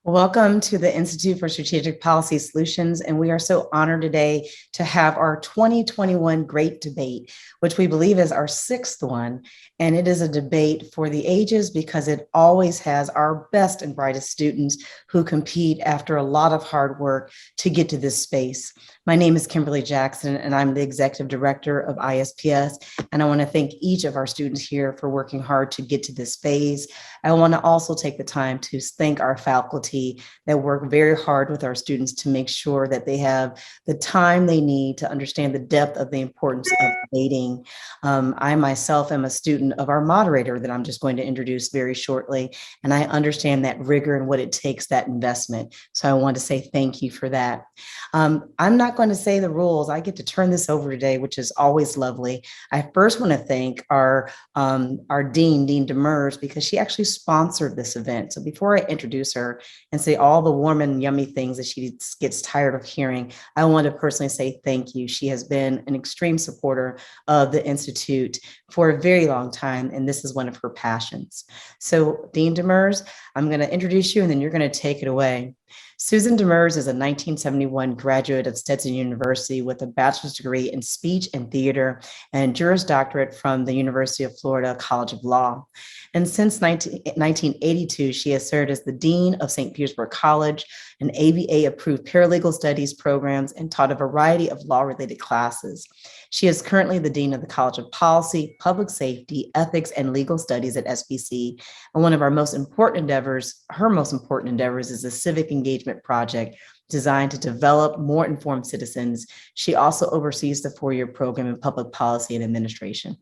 Welcome to the Institute for Strategic Policy Solutions, and we are so honored today to have our 2021 Great Debate, which we believe is our sixth one, and it is a debate for the ages because it always has our best and brightest students who compete after a lot of hard work to get to this space. My name is Kimberly Jackson, and I'm the Executive Director of ISPS, and I want to thank each of our students here for working hard to get to this phase. I want to also take the time to thank our faculty that work very hard with our students to make sure that they have the time they need to understand the depth of the importance of debating. I myself am a student of our moderator that I'm just going to introduce very shortly, and I understand that rigor and what it takes, that investment. So I want to say thank you for that. I'm not going to say the rules. I get to turn this over today, which is always lovely. I first want to thank our Dean Demers, because she actually sponsored this event. So before I introduce her and say all the warm and yummy things that she gets tired of hearing, I want to personally say thank you. She has been an extreme supporter of the Institute for a very long time, and this is one of her passions. So Dean Demers, I'm going to introduce you and then you're going to take it away. Susan Demers is a 1971 graduate of Stetson University with a bachelor's degree in speech and theater and Juris Doctorate from the University of Florida College of Law. And since 1982, she has served as the Dean of St. Petersburg College, an ABA-approved paralegal studies programs, and taught a variety of law-related classes. She is currently the Dean of the College of Policy, Public Safety, Ethics, and Legal Studies at SPC. And one of our most important endeavors, her most important endeavors, is a civic engagement project designed to develop more informed citizens. She also oversees the four-year program in public policy and administration.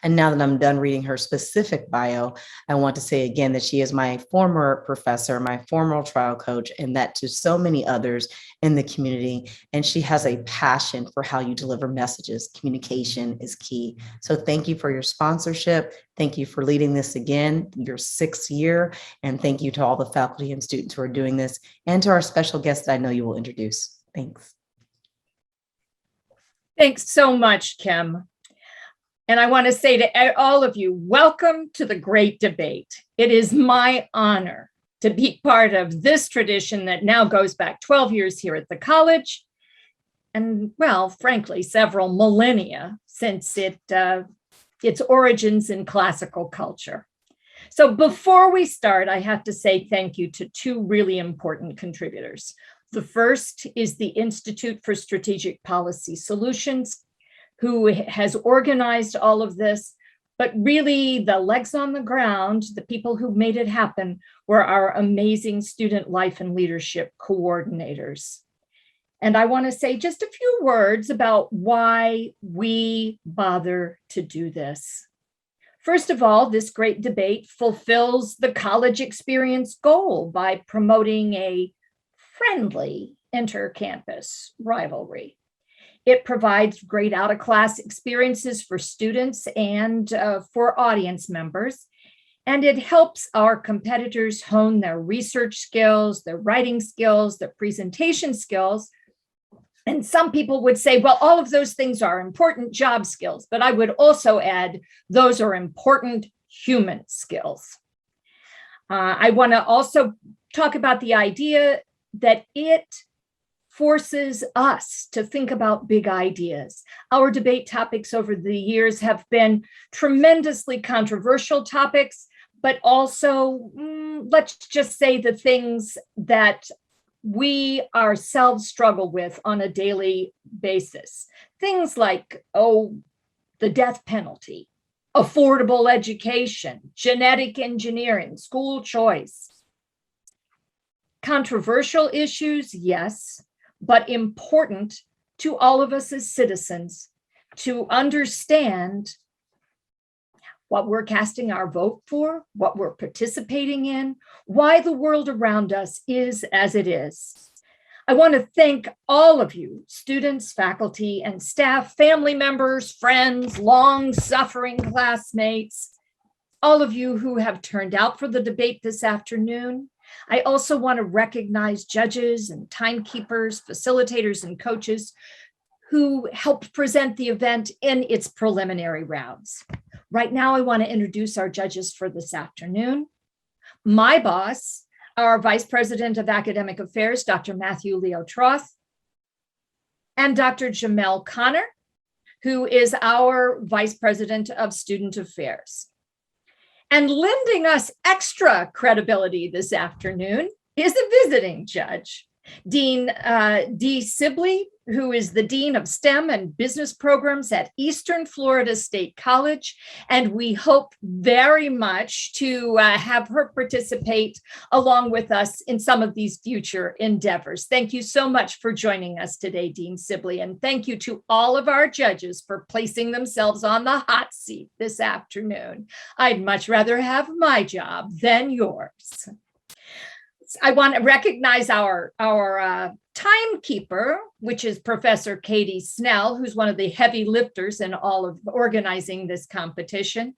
And now that I'm done reading her specific bio, I want to say again that she is my former professor, my former trial coach, and that to so many others in the community. And she has a passion for how you deliver messages. Communication is key. So thank you for your sponsorship. Thank you for leading this again, your sixth year. And thank you to all the faculty and students who are doing this, and to our special guest that I know you will introduce. Thanks. Thanks so much, Kim. And I want to say to all of you, welcome to the Great Debate. It is my honor to be part of this tradition that now goes back 12 years here at the college, and well, frankly, several millennia since its origins in classical culture. So before we start, I have to say thank you to two really important contributors. The first is the Institute for Strategic Policy Solutions, who has organized all of this, but really the legs on the ground, the people who made it happen, were our amazing student life and leadership coordinators. And I want to say just a few words about why we bother to do this. First of all, this great debate fulfills the college experience goal by promoting a friendly inter-campus rivalry. It provides great out-of-class experiences for students and for audience members, and it helps our competitors hone their research skills, their writing skills, their presentation skills. And some people would say, well, all of those things are important job skills, but I would also add those are important human skills. I want to also talk about the idea that it forces us to think about big ideas. Our debate topics over the years have been tremendously controversial topics, but also, let's just say the things that we ourselves struggle with on a daily basis. Things like, the death penalty, affordable education, genetic engineering, school choice. Controversial issues, yes, but important to all of us as citizens to understand what we're casting our vote for, what we're participating in, why the world around us is as it is. I want to thank all of you, students, faculty, and staff, family members, friends, long-suffering classmates, all of you who have turned out for the debate this afternoon. I also want to recognize judges and timekeepers, facilitators, and coaches who helped present the event in its preliminary rounds. Right now, I want to introduce our judges for this afternoon. My boss, our Vice President of Academic Affairs, Dr. Matthew Leo Troth, and Dr. Jamel Connor, who is our Vice President of Student Affairs. And lending us extra credibility this afternoon is a visiting judge, Dean Dee Sibley, who is the Dean of STEM and Business Programs at Eastern Florida State College. And we hope very much to have her participate along with us in some of these future endeavors. Thank you so much for joining us today, Dean Sibley. And thank you to all of our judges for placing themselves on the hot seat this afternoon. I'd much rather have my job than yours. I want to recognize our timekeeper, which is Professor Katie Snell, who's one of the heavy lifters in all of organizing this competition.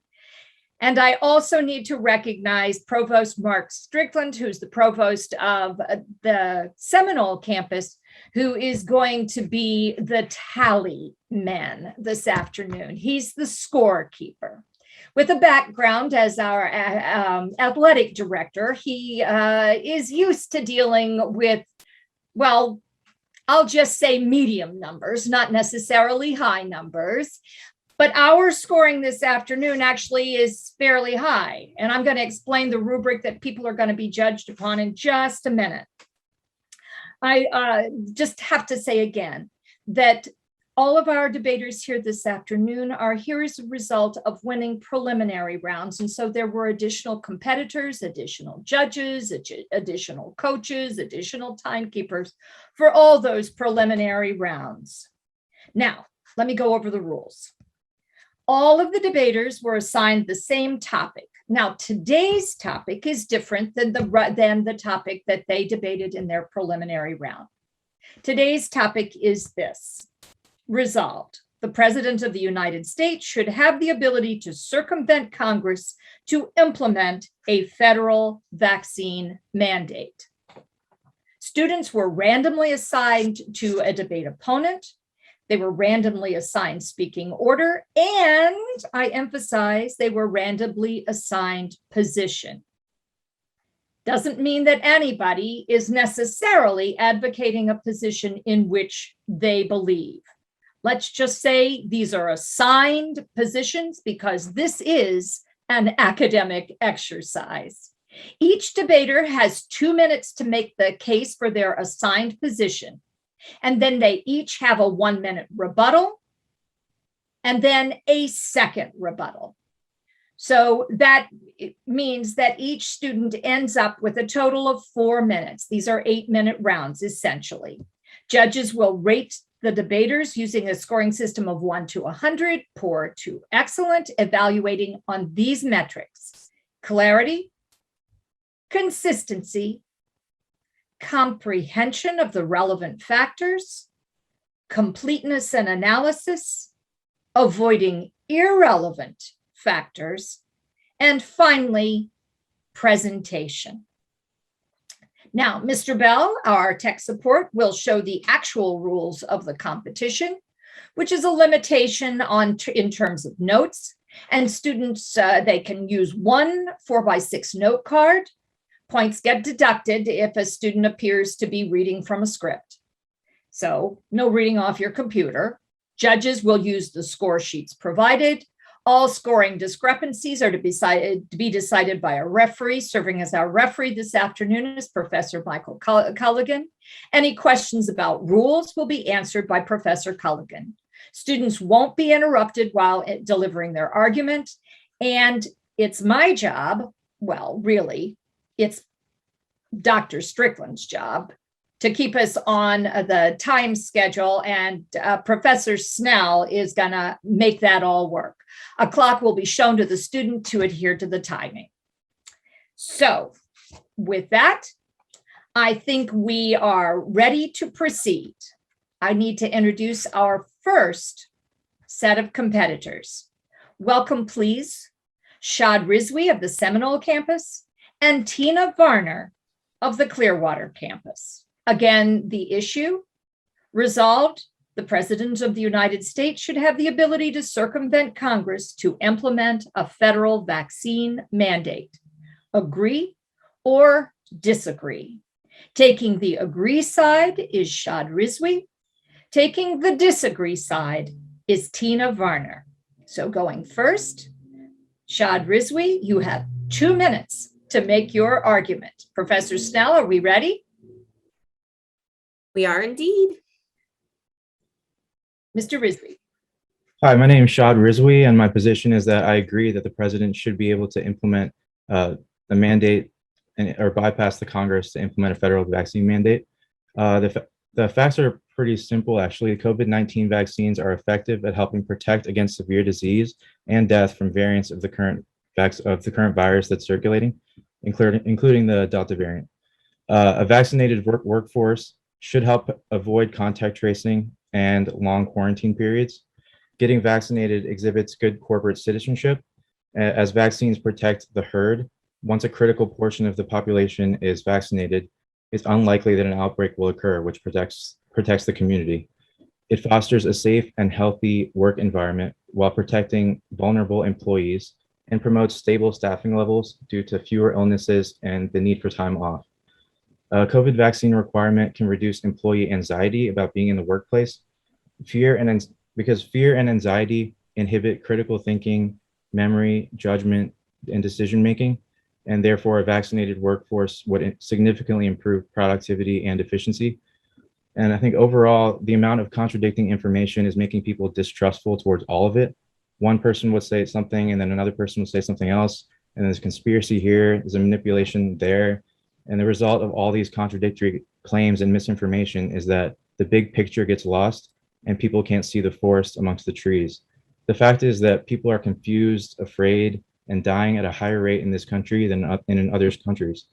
And I also need to recognize Provost Mark Strickland, who's the provost of the Seminole campus, who is going to be the tally man this afternoon. He's the scorekeeper. With a background as our athletic director, he is used to dealing with, well, I'll just say medium numbers, not necessarily high numbers. But our scoring this afternoon actually is fairly high. And I'm going to explain the rubric that people are going to be judged upon in just a minute. I just have to say again that all of our debaters here this afternoon are here as a result of winning preliminary rounds. And so there were additional competitors, additional judges, additional coaches, additional timekeepers for all those preliminary rounds. Now, let me go over the rules. All of the debaters were assigned the same topic. Now, today's topic is different than the topic that they debated in their preliminary round. Today's topic is this. Resolved, the President of the United States should have the ability to circumvent Congress to implement a federal vaccine mandate. Students were randomly assigned to a debate opponent. They were randomly assigned speaking order, and I emphasize they were randomly assigned position. Doesn't mean that anybody is necessarily advocating a position in which they believe. Let's just say these are assigned positions because this is an academic exercise. Each debater has 2 minutes to make the case for their assigned position. And then they each have a 1-minute rebuttal and then a second rebuttal. So that means that each student ends up with a total of 4 minutes. These are 8-minute rounds, essentially. Judges will rate the debaters using a scoring system of 1 to 100, poor to excellent, evaluating on these metrics: clarity, consistency, comprehension of the relevant factors, completeness and analysis, avoiding irrelevant factors, and finally, presentation. Now, Mr. Bell, our tech support, will show the actual rules of the competition, which is a limitation in terms of notes. And students, they can use one 4x6 note card. Points get deducted if a student appears to be reading from a script. So no reading off your computer. Judges will use the score sheets provided. All scoring discrepancies are to be decided by a referee. Serving as our referee this afternoon is Professor Michael Culligan. Any questions about rules will be answered by Professor Culligan. Students won't be interrupted while delivering their argument. And it's my job, well, really, it's Dr. Strickland's job to keep us on the time schedule, and Professor Snell is gonna make that all work. A clock will be shown to the student to adhere to the timing. So with that, I think we are ready to proceed. I need to introduce our first set of competitors. Welcome, please, Shad Rizvi of the Seminole campus and Tina Varner of the Clearwater campus. Again, the issue: resolved, the President of the United States should have the ability to circumvent Congress to implement a federal vaccine mandate. Agree or disagree. Taking the agree side is Shad Rizvi. Taking the disagree side is Tina Varner. So going first, Shad Rizvi, you have 2 minutes to make your argument. Professor Snell, are we ready? We are indeed. Mr. Rizvi. Hi, my name is Shad Rizvi, and my position is that I agree that the president should be able to implement a mandate or bypass the Congress to implement a federal vaccine mandate. The facts are pretty simple, actually. COVID-19 vaccines are effective at helping protect against severe disease and death from variants of the current virus that's circulating, including the Delta variant. A vaccinated workforce should help avoid contact tracing and long quarantine periods. Getting vaccinated exhibits good corporate citizenship, as vaccines protect the herd. Once a critical portion of the population is vaccinated, it's unlikely that an outbreak will occur, which protects the community. It fosters a safe and healthy work environment while protecting vulnerable employees and promotes stable staffing levels due to fewer illnesses and the need for time off. A COVID vaccine requirement can reduce employee anxiety about being in the workplace. Because fear and anxiety inhibit critical thinking, memory, judgment, and decision-making, and therefore a vaccinated workforce would significantly improve productivity and efficiency. And I think overall, the amount of contradicting information is making people distrustful towards all of it. One person would say something, and then another person would say something else, and there's a conspiracy here, there's a manipulation there. And the result of all these contradictory claims and misinformation is that the big picture gets lost and people can't see the forest amongst the trees. The fact is that people are confused, afraid, and dying at a higher rate in this country than in other countries.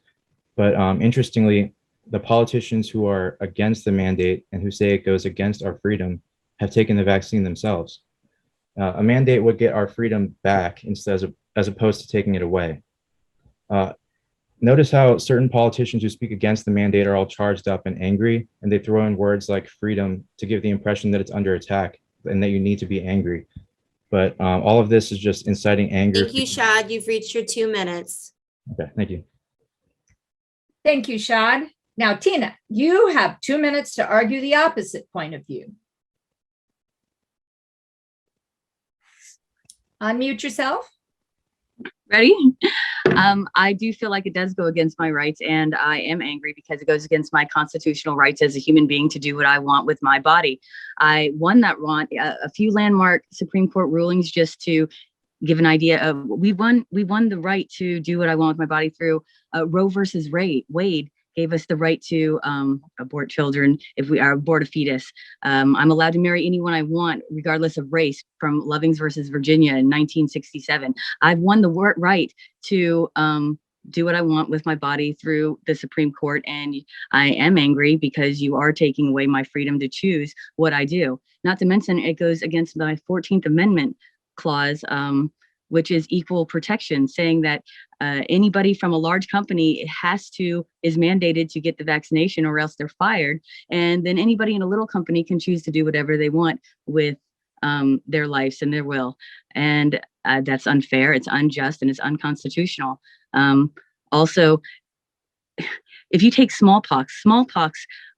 But interestingly, the politicians who are against the mandate and who say it goes against our freedom have taken the vaccine themselves. A mandate would get our freedom back as opposed to taking it away. Notice how certain politicians who speak against the mandate are all charged up and angry, and they throw in words like freedom to give the impression that it's under attack and that you need to be angry. But all of this is just inciting anger. Thank you, Shad. You've reached your 2 minutes. Okay, thank you. Thank you, Shad. Now, Tina, you have 2 minutes to argue the opposite point of view. Unmute yourself. Ready? I do feel like it does go against my rights, and I am angry because it goes against my constitutional rights as a human being to do what I want with my body. I won that a few landmark Supreme Court rulings just to give an idea of we won the right to do what I want with my body through Roe versus Wade gave us the right to abort children if we are abort a fetus. I'm allowed to marry anyone I want, regardless of race, from Lovings versus Virginia in 1967. I've won the right to do what I want with my body through the Supreme Court. And I am angry because you are taking away my freedom to choose what I do. Not to mention it goes against my 14th Amendment clause, which is equal protection, saying that anybody from a large company is mandated to get the vaccination or else they're fired. And then anybody in a little company can choose to do whatever they want with their lives and their will. And that's unfair, it's unjust, and it's unconstitutional. Also, if you take smallpox,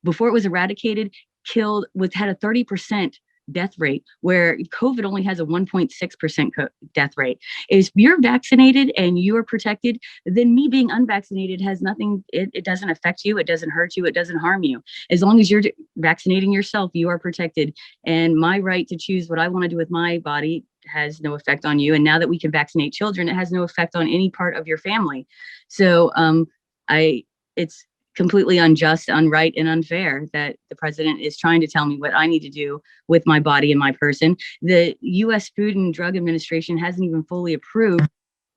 before it was eradicated, had a 30% death rate, where COVID only has a 1.6% death rate. If you're vaccinated and you are protected, then me being unvaccinated has nothing, it doesn't affect you, it doesn't hurt you, it doesn't harm you. As long as you're vaccinating yourself, you are protected. And my right to choose what I want to do with my body has no effect on you. And now that we can vaccinate children, it has no effect on any part of your family. So it's completely unjust, unright, and unfair that the president is trying to tell me what I need to do with my body and my person. The U.S. Food and Drug Administration hasn't even fully approved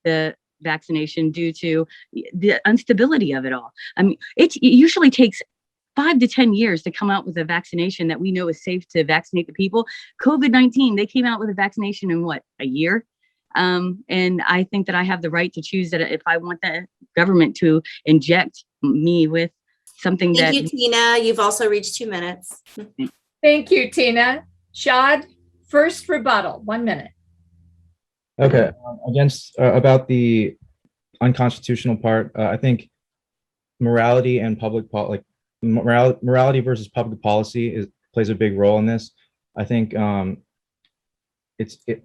the vaccination due to the instability of it all. I mean, it usually takes 5 to 10 years to come out with a vaccination that we know is safe to vaccinate the people. COVID-19, they came out with a vaccination in a year? And I think that I have the right to choose that if I want the government to inject me with something Thank you, Tina. You've also reached 2 minutes. Thank you, Tina. Shad, first rebuttal, 1 minute. Okay, about the unconstitutional part, I think morality and morality versus public policy plays a big role in this. I think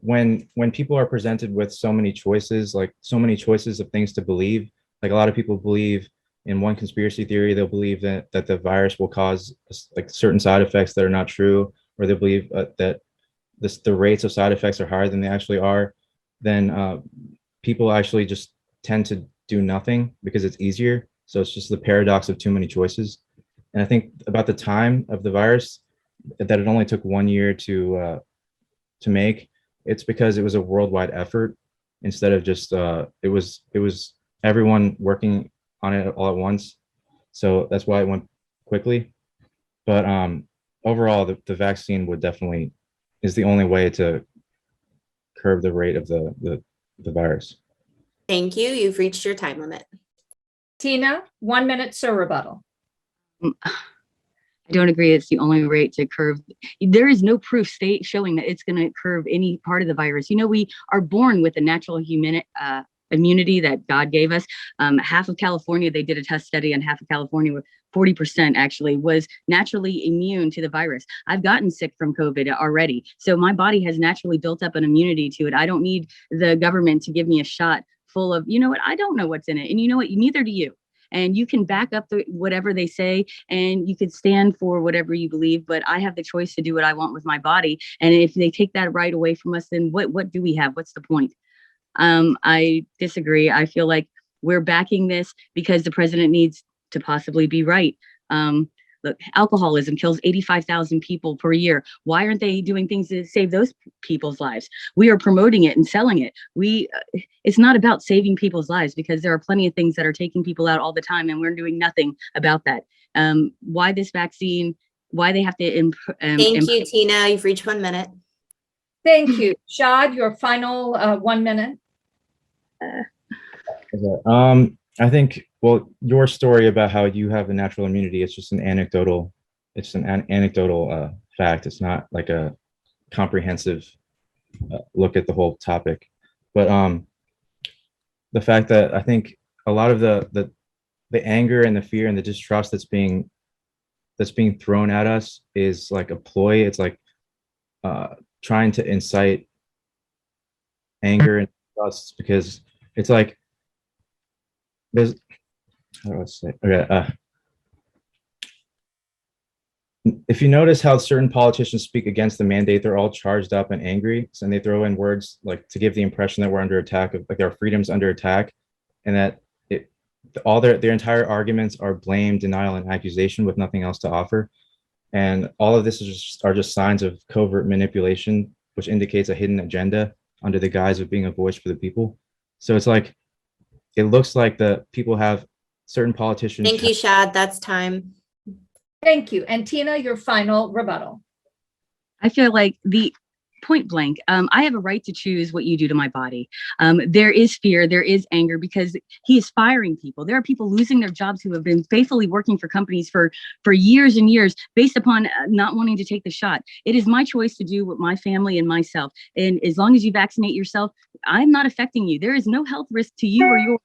when people are presented with so many choices, like so many choices of things to believe, like a lot of people believe in one conspiracy theory, they'll believe that the virus will cause like certain side effects that are not true, or they believe that the rates of side effects are higher than they actually are. Then people actually just tend to do nothing because it's easier. So it's just the paradox of too many choices. And I think about the time of the virus, that it only took 1 year to make, it's because it was a worldwide effort instead of just it was everyone working on it all at once. So that's why it went quickly. But overall, the vaccine would definitely is the only way to curb the rate of the virus. Thank you. You've reached your time limit. Tina, 1 minute, sir, rebuttal. I don't agree. It's the only rate to curb. There is no proof showing that it's going to curb any part of the virus. You know, we are born with a natural immunity that God gave us. Half of California, they did a test study, and half of California, 40% actually, was naturally immune to the virus. I've gotten sick from COVID already. So my body has naturally built up an immunity to it. I don't need the government to give me a shot full of, you know what, I don't know what's in it. And you know what, neither do you. And you can back up whatever they say, and you could stand for whatever you believe, but I have the choice to do what I want with my body. And if they take that right away from us, then what do we have? What's the point? I disagree. I feel like we're backing this because the president needs to possibly be right. Look, alcoholism kills 85,000 people per year. Why aren't they doing things to save those people's lives? We are promoting it and selling it. It's not about saving people's lives, because there are plenty of things that are taking people out all the time, and we're doing nothing about that. Why this vaccine? Why they have to? Thank you, Tina. You've reached 1 minute. Thank you. Shad, your final 1 minute. I think, well, your story about how you have a natural immunity, it's just an anecdotal fact. It's not like a comprehensive look at the whole topic. But the fact that I think a lot of the anger and the fear and the distrust that's being thrown at us is like a ploy. It's like trying to incite anger and trust, because it's like there's, how do I say? Okay, if you notice how certain politicians speak against the mandate, they're all charged up and angry, and they throw in words like to give the impression that we're under attack, like our freedom's under attack, and that all their entire arguments are blame, denial, and accusation with nothing else to offer. And all of this are just signs of covert manipulation, which indicates a hidden agenda under the guise of being a voice for the people. So it's like, it looks like the people have certain politicians. Thank you, Shad. That's time. Thank you. And Tina, your final rebuttal. I feel like the point blank, I have a right to choose what you do to my body. There is fear, there is anger, because he is firing people. There are people losing their jobs who have been faithfully working for companies for years and years based upon not wanting to take the shot. It is my choice to do what my family and myself. And as long as you vaccinate yourself, I'm not affecting you. There is no health risk to you or your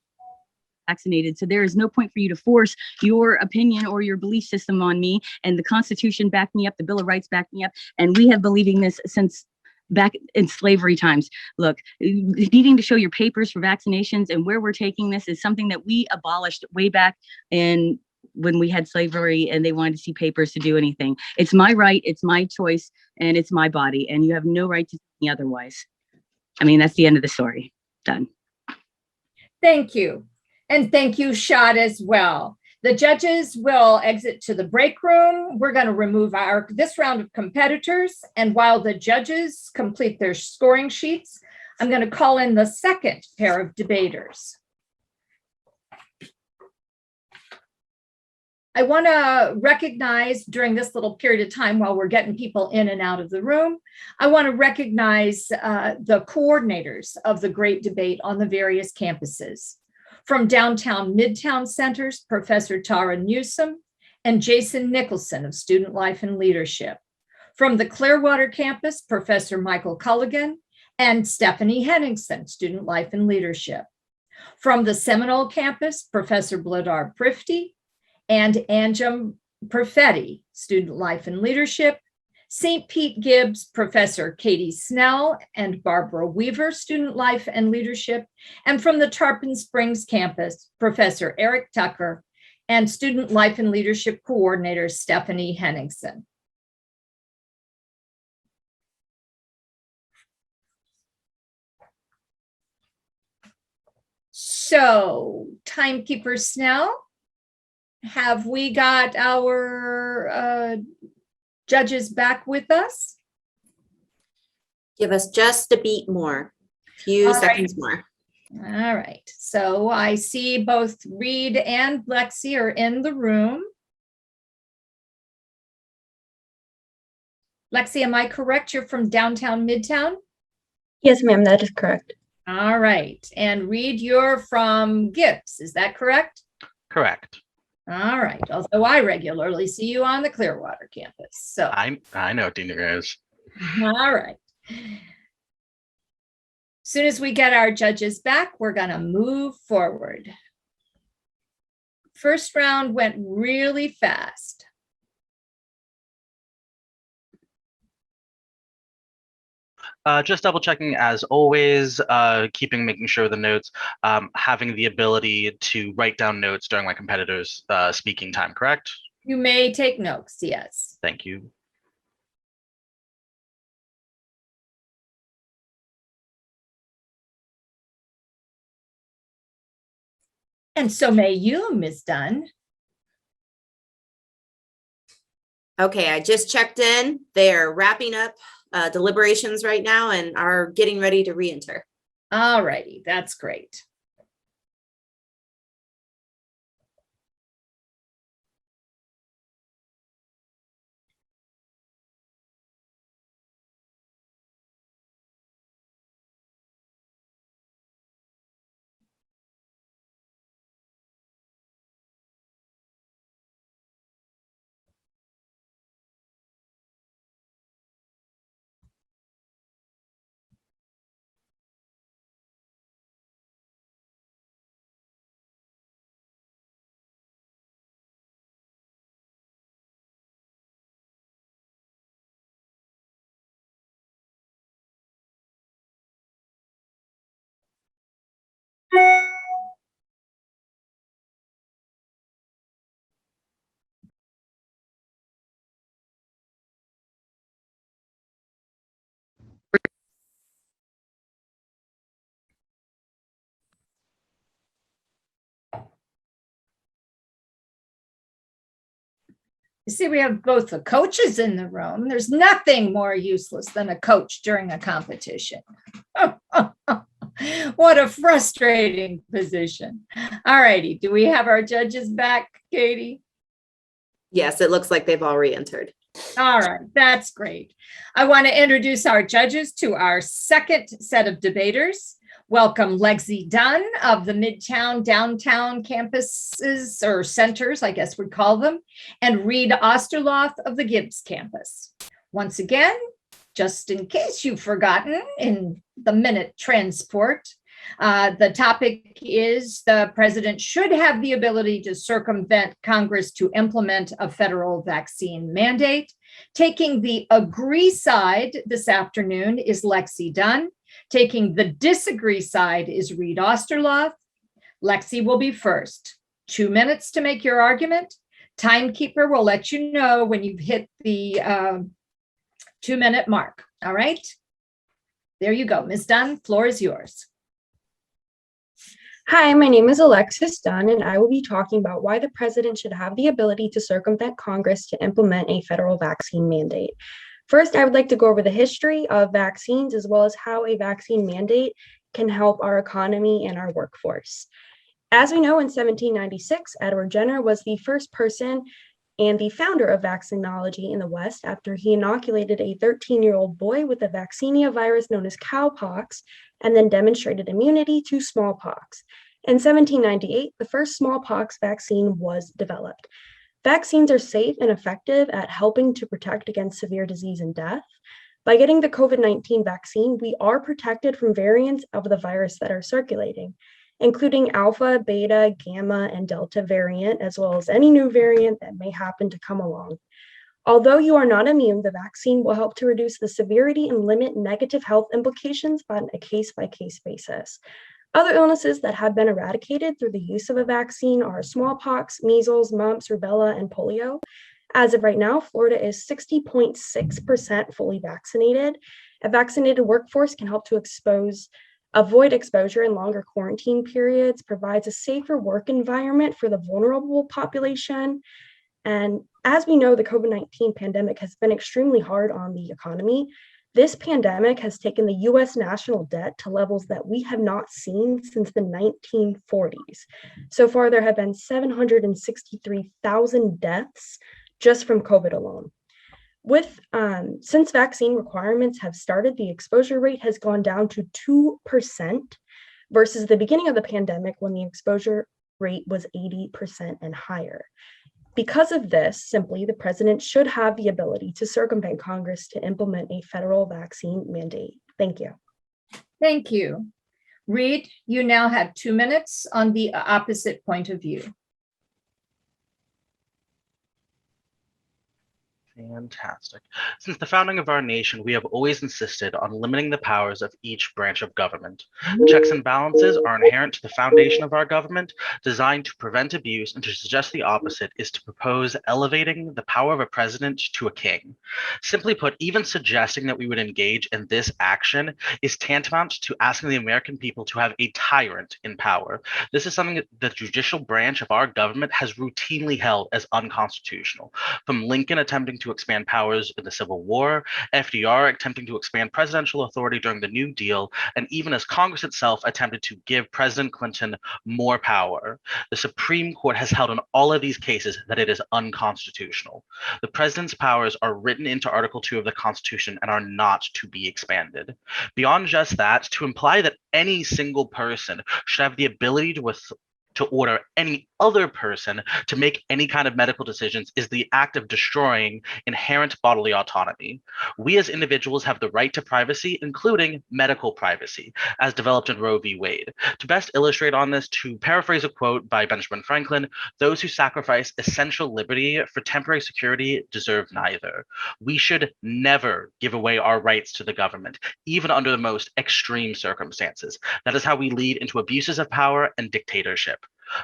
vaccinated. So there is no point for you to force your opinion or your belief system on me. And the Constitution backed me up. The Bill of Rights backed me up. And we have believing this since back in slavery times. Look, needing to show your papers for vaccinations and where we're taking this is something that we abolished way back in when we had slavery, and they wanted to see papers to do anything. It's my right, it's my choice, and it's my body. And you have no right to tell me otherwise. I mean, that's the end of the story. Done. Thank you. And thank you, Shad, as well. The judges will exit to the break room. We're going to remove this round of competitors. And while the judges complete their scoring sheets, I'm going to call in the second pair of debaters. I want to recognize during this little period of time while we're getting people in and out of the room, I want to recognize the coordinators of the great debate on the various campuses. From Downtown Midtown Centers, Professor Tara Newsom and Jason Nicholson of Student Life and Leadership. From the Clearwater campus, Professor Michael Culligan and Stephanie Henningsen, Student Life and Leadership. From the Seminole campus, Professor Bladar Prifty and Anjum Perfetti, Student Life and Leadership, St. Pete Gibbs, Professor Katie Snell and Barbara Weaver, Student Life and Leadership, and from the Tarpon Springs campus, Professor Eric Tucker and Student Life and Leadership Coordinator Stephanie Henningsen. So, Timekeeper Snell, have we got our judges back with us? Give us just a beat more, few All right. seconds more. All right, so I see both Reed and Lexi are in the room. Lexi, am I correct? You're from downtown Midtown? Yes, ma'am, that is correct. All right, and Reed, you're from Gibbs, is that correct? Correct. All right, although I regularly see you on the Clearwater campus, so. I know Dean is. All right. Soon as we get our judges back, we're going to move forward. First round went really fast. Just double checking as always, making sure the notes, having the ability to write down notes during my competitor's speaking time, correct? You may take notes, yes. Thank you. And so may you, Ms. Dunn. Okay, I just checked in. They're wrapping up deliberations right now and are getting ready to re-enter. All righty, that's great. You see, we have both the coaches in the room. There's nothing more useless than a coach during a competition. What a frustrating position. All righty, do we have our judges back, Katie? Yes, it looks like they've all re-entered. All right, that's great. I want to introduce our judges to our second set of debaters. Welcome Lexi Dunn of the Midtown Downtown campuses or centers, I guess we'd call them, and Reed Osterloth of the Gibbs campus. Once again, just in case you've forgotten in the minute transport, the topic is the president should have the ability to circumvent Congress to implement a federal vaccine mandate. Taking the agree side this afternoon is Lexi Dunn. Taking the disagree side is Reed Osterloth. Lexi will be first. 2 minutes to make your argument. Timekeeper will let you know when you've hit the 2-minute mark. All right. There you go. Ms. Dunn, floor is yours. Hi, my name is Alexis Dunn, and I will be talking about why the president should have the ability to circumvent Congress to implement a federal vaccine mandate. First, I would like to go over the history of vaccines as well as how a vaccine mandate can help our economy and our workforce. As we know, in 1796, Edward Jenner was the first person and the founder of vaccinology in the West after he inoculated a 13-year-old boy with a vaccinia virus known as cowpox and then demonstrated immunity to smallpox. In 1798, the first smallpox vaccine was developed. Vaccines are safe and effective at helping to protect against severe disease and death. By getting the COVID-19 vaccine, we are protected from variants of the virus that are circulating. including alpha, beta, gamma, and delta variant, as well as any new variant that may happen to come along. Although you are not immune, the vaccine will help to reduce the severity and limit negative health implications on a case-by-case basis. Other illnesses that have been eradicated through the use of a vaccine are smallpox, measles, mumps, rubella, and polio. As of right now, Florida is 60.6% fully vaccinated. A vaccinated workforce can help to avoid exposure in longer quarantine periods, provides a safer work environment for the vulnerable population. And as we know, the COVID-19 pandemic has been extremely hard on the economy. This pandemic has taken the US national debt to levels that we have not seen since the 1940s. So far, there have been 763,000 deaths just from COVID alone. Since vaccine requirements have started, the exposure rate has gone down to 2% versus the beginning of the pandemic when the exposure rate was 80% and higher. Because of this, simply, the president should have the ability to circumvent Congress to implement a federal vaccine mandate. Thank you. Thank you. Reed, you now have 2 minutes on the opposite point of view. Fantastic. Since the founding of our nation, we have always insisted on limiting the powers of each branch of government. Checks and balances are inherent to the foundation of our government, designed to prevent abuse, and to suggest the opposite is to propose elevating the power of a president to a king. Simply put, even suggesting that we would engage in this action is tantamount to asking the American people to have a tyrant in power. This is something that the judicial branch of our government has routinely held as unconstitutional, from Lincoln attempting to expand powers in the Civil War, FDR attempting to expand presidential authority during the New Deal, and even as Congress itself attempted to give President Clinton more power. The Supreme Court has held in all of these cases that it is unconstitutional. The president's powers are written into Article 2 of the Constitution and are not to be expanded. Beyond just that, to imply that any single person should have the ability to order any other person to make any kind of medical decisions is the act of destroying inherent bodily autonomy. We as individuals have the right to privacy, including medical privacy, as developed in Roe v. Wade. To best illustrate on this, to paraphrase a quote by Benjamin Franklin, those who sacrifice essential liberty for temporary security deserve neither. We should never give away our rights to the government, even under the most extreme circumstances. That is how we lead into abuses of power and dictatorship.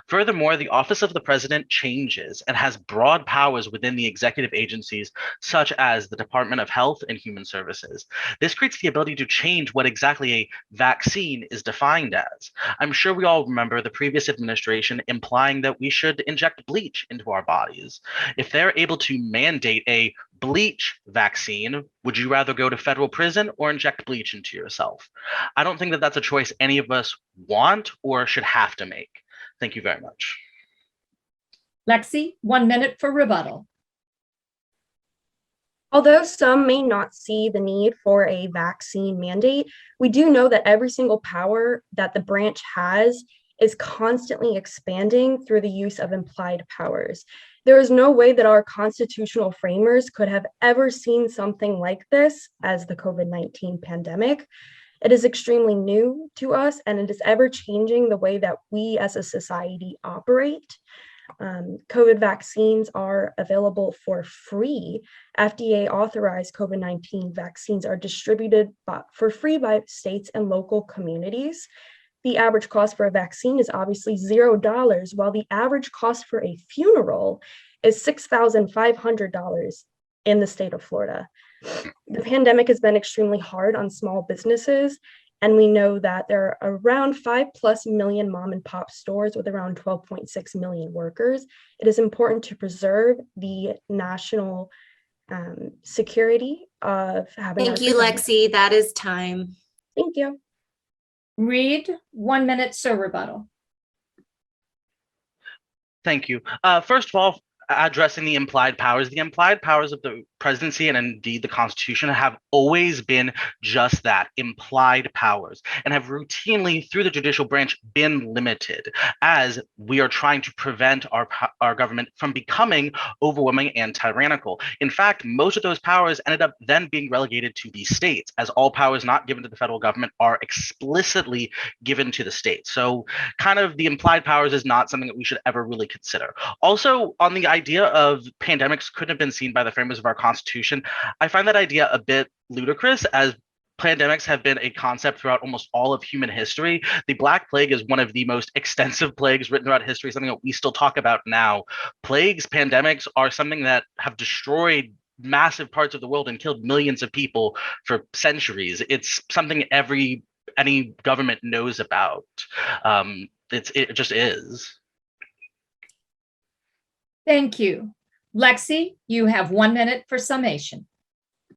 Furthermore, the office of the president changes and has broad powers within the executive agencies, such as the Department of Health and Human Services. This creates the ability to change what exactly a vaccine is defined as. I'm sure we all remember the previous administration implying that we should inject bleach into our bodies. If they're able to mandate a bleach vaccine, would you rather go to federal prison or inject bleach into yourself? I don't think that that's a choice any of us want or should have to make. Thank you very much. Lexi, 1 minute for rebuttal. Although some may not see the need for a vaccine mandate, we do know that every single power that the branch has is constantly expanding through the use of implied powers. There is no way that our constitutional framers could have ever seen something like this as the COVID-19 pandemic. It is extremely new to us, and it is ever changing the way that we as a society operate. COVID vaccines are available for free. FDA authorized COVID-19 vaccines are distributed for free by states and local communities. The average cost for a vaccine is obviously $0, while the average cost for a funeral is $6,500 in the state of Florida. The pandemic has been extremely hard on small businesses, and we know that there are around 5+ million mom and pop stores with around 12.6 million workers. It is important to preserve the national security of having. Thank you, Lexi. That is time. Thank you. Reed, 1 minute, sir, rebuttal. Thank you. First of all, addressing the implied powers. The implied powers of the presidency and indeed the Constitution have always been just that, implied powers, and have routinely through the judicial branch been limited as we are trying to prevent our government from becoming overwhelming and tyrannical. In fact, most of those powers ended up then being relegated to the states, as all powers not given to the federal government are explicitly given to the states. So kind of the implied powers is not something that we should ever really consider. Also, on the idea of pandemics couldn't have been seen by the framers of our Constitution, I find that idea a bit ludicrous, as pandemics have been a concept throughout almost all of human history. The Black Plague is one of the most extensive plagues written throughout history, something that we still talk about now. Plagues, pandemics are something that have destroyed massive parts of the world and killed millions of people for centuries. It's something any government knows about. It just is. Thank you. Lexi, you have 1 minute for summation.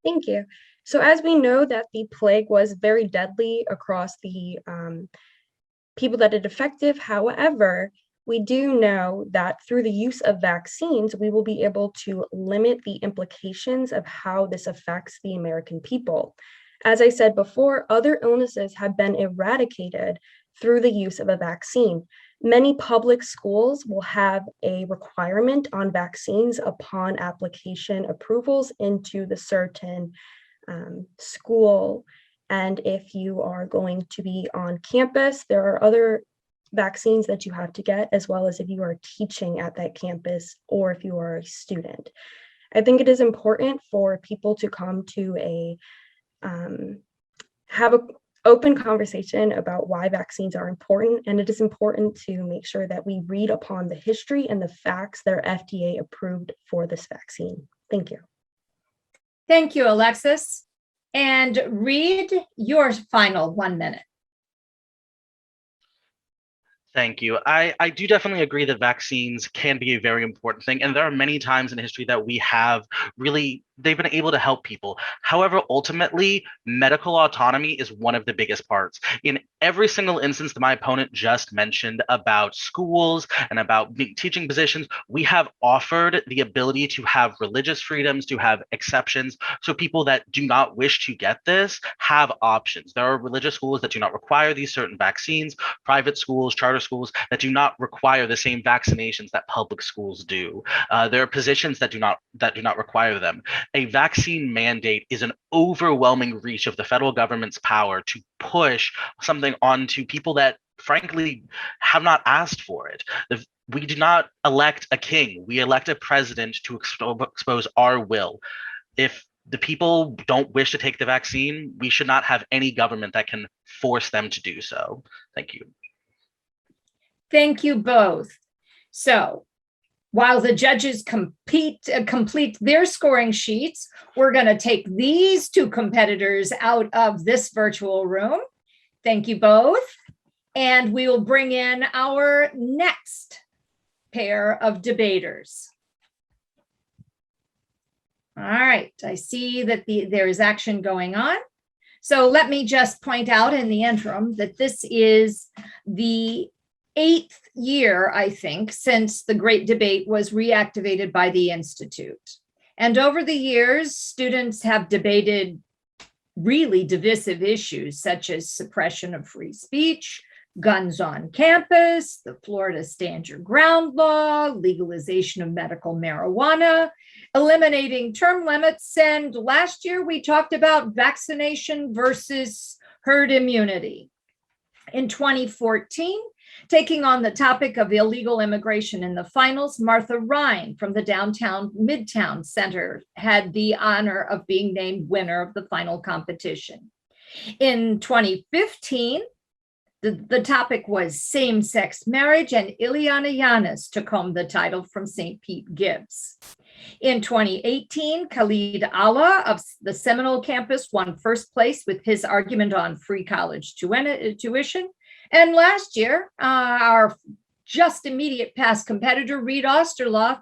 Thank you. So as we know that the plague was very deadly across the people that it affected, however, we do know that through the use of vaccines, we will be able to limit the implications of how this affects the American people. As I said before, other illnesses have been eradicated through the use of a vaccine. Many public schools will have a requirement on vaccines upon application approvals into the certain school. And if you are going to be on campus, there are other vaccines that you have to get, as well as if you are teaching at that campus or if you are a student. I think it is important for people to come to have an open conversation about why vaccines are important. And it is important to make sure that we read upon the history and the facts that are FDA approved for this vaccine. Thank you. Thank you, Alexis. And Reed, your final 1 minute. Thank you. I do definitely agree that vaccines can be a very important thing. And there are many times in history that we have really, they've been able to help people. However, ultimately, medical autonomy is one of the biggest parts. In every single instance that my opponent just mentioned about schools and about teaching positions, we have offered the ability to have religious freedoms, to have exceptions. So people that do not wish to get this have options. There are religious schools that do not require these certain vaccines, private schools, charter schools that do not require the same vaccinations that public schools do. There are positions that do not require them. A vaccine mandate is an overwhelming reach of the federal government's power to push something onto people that frankly have not asked for it. We do not elect a king. We elect a president to expose our will. If the people don't wish to take the vaccine, we should not have any government that can force them to do so. Thank you. Thank you both. So while the judges complete their scoring sheets, we're going to take these two competitors out of this virtual room. Thank you both. And we will bring in our next pair of debaters. All right, I see that there is action going on. So let me just point out in the interim that this is the 8th year, I think, since the Great Debate was reactivated by the Institute. And over the years, students have debated really divisive issues such as suppression of free speech, guns on campus, the Florida Stand Your Ground law, legalization of medical marijuana, eliminating term limits. And last year, we talked about vaccination versus herd immunity. In 2014, taking on the topic of illegal immigration in the finals, Martha Ryan from the Downtown Midtown Center had the honor of being named winner of the final competition. In 2015, the topic was same-sex marriage, and Ileana Yanis took home the title from St. Pete Gibbs. In 2018, Khalid Allah of the Seminole campus won first place with his argument on free college tuition. And last year, our just immediate past competitor, Reed Osterloff,